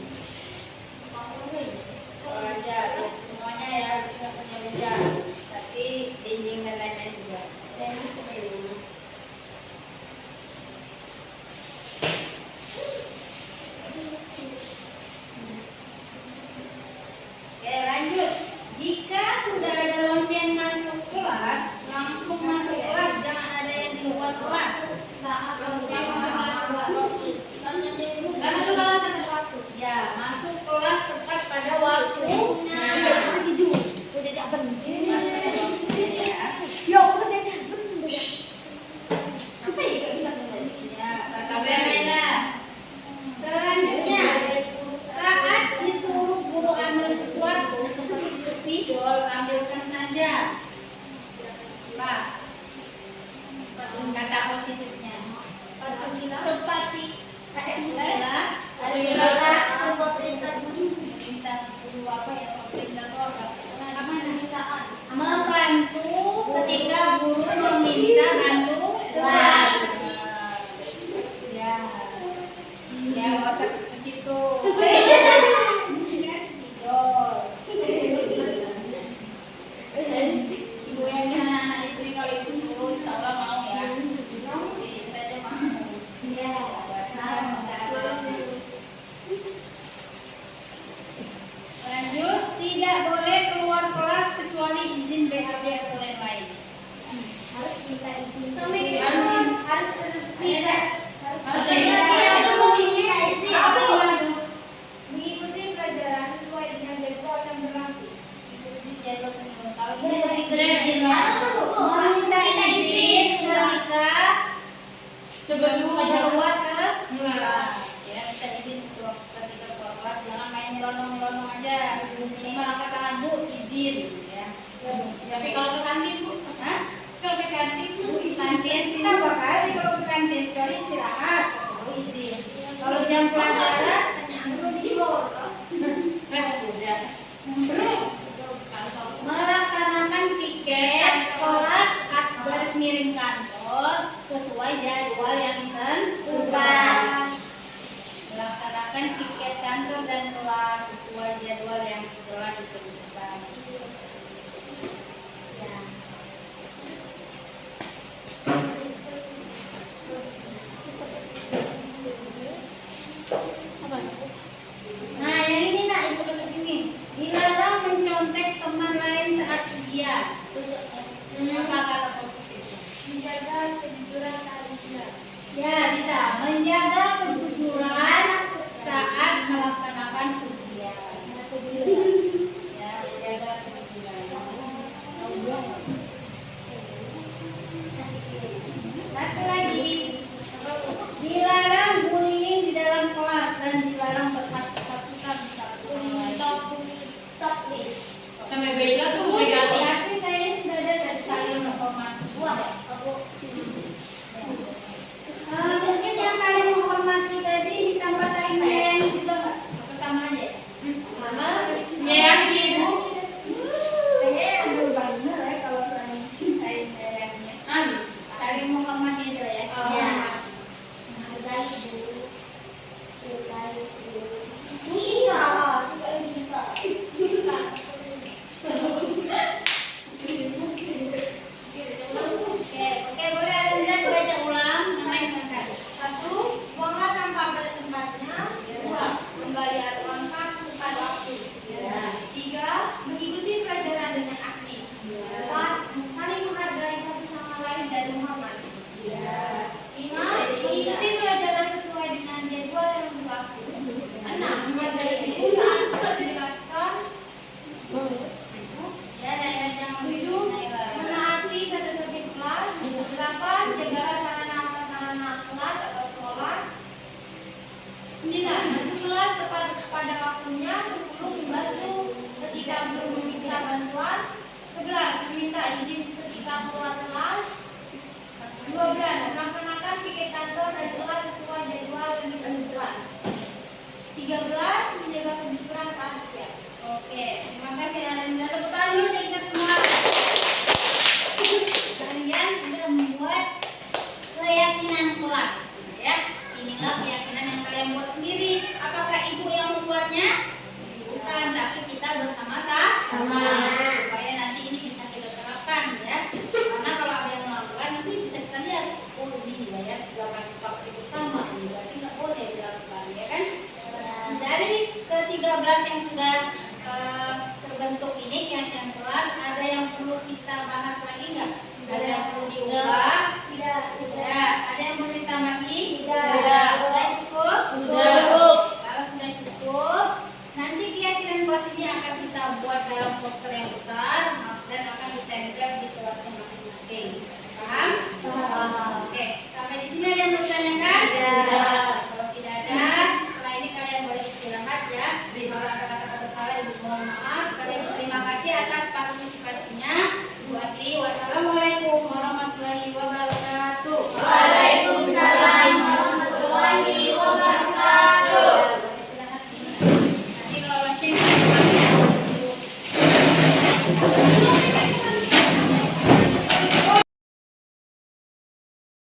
Sekolah aja, ya, semuanya ya, tidak punya meja, tapi dinding dan lain-lain juga. Oke, lanjut. Jika sudah ada lonceng masuk kelas, langsung masuk kelas, jangan ada yang di luar kelas. Saat lonceng masuk kelas tepat waktu. Ya, masuk kelas tepat pada waktunya. Udah tidak bener. Ya. Apa ya gak bisa bener? Ya, beda. Selanjutnya, saat disuruh guru ambil sesuatu seperti spidol, ambilkan saja. Pak, kata positifnya. Tepati. Sebuah perintah Perintah guru apa ya? Perintah itu apa? Membantu ketika guru meminta bantuan. Ya, ya nggak usah ke situ. Ibu yang anak-anak itu kalau ibu suruh, insya Allah mau ya. Kita aja mau. Lanjut, tidak boleh keluar kelas kecuali izin BAB atau lain-lain. harus minta izin. Harus ada. Mengikuti pelajaran sesuai dengan jadwal yang berlaku. Kalau ini lebih ke izin ya. Meminta izin ketika sebelum keluar ke kelas. Ya, minta izin ketika keluar kelas, jangan main nyelonong-nyelonong aja. Minimal angkat tangan Bu, izin ya. Tapi kalau ke kantin Bu, Hah? kalau ke kantin Bu, Kantin kita bakal kalau ke kantin kecuali istirahat perlu izin. Kalau jam pelajaran perlu dibawa ke. udah. Melaksanakan piket kelas beres miring kantor sesuai jadwal yang ditentukan. Melaksanakan piket kantor dan kelas sesuai jadwal yang telah ditentukan. Ya. Nah, yang ini nak ibu kata gini, dilarang mencontek teman lain saat ujian. Apa kata positifnya? Menjaga kejujuran saat ujian. Ya, bisa menjaga kejujuran saat melaksanakan ujian. Ya, menjaga kejujuran. Satu lagi, dilarang bullying di dalam kelas dan dilarang berhasut-hasutan satu sama lain. Stop nih. Sampai beda tuh negatif. Tapi kayaknya sudah ada dari saling menghormati. Mungkin yang saling menghormati 12. Melaksanakan piket kantor dan kelas sesuai jadwal yang ditentukan. 13. Menjaga kejujuran saat kerja. Oke, terima kasih Arinda. Tepuk tangan dulu nih kita semua. Kalian sudah membuat keyakinan kelas, ya. Inilah keyakinan yang kalian buat sendiri. Apakah ibu yang membuatnya? Bukan, tapi kita bersama-sama. Supaya nanti ini bisa kita terapkan, ya. Karena kalau ada yang melakukan nanti bisa kita lihat, oh ini ya sudah seperti itu sama, ini berarti nggak boleh dilakukan, ya kan? Dari ke-13 yang sudah terbentuk ini keyakinan kelas, ada yang perlu kita bahas lagi nggak? Ada yang perlu diubah? Tidak. Tidak. Ada yang perlu ditambahi? Tidak. Sudah cukup? Cukup. Kalau sudah cukup, nanti keyakinan kelas ini akan kita buat dalam poster yang besar dan akan ditempel di kelasnya masing-masing. Paham? Oke. Sampai di sini ada yang mau ditanyakan? Kalau tidak ada, setelah ini kalian boleh istirahat ya. Kalau ada kata-kata bersalah, ibu mohon maaf. Kalian terima kasih atas partisipasinya. Wassalamualaikum warahmatullahi wabarakatuh.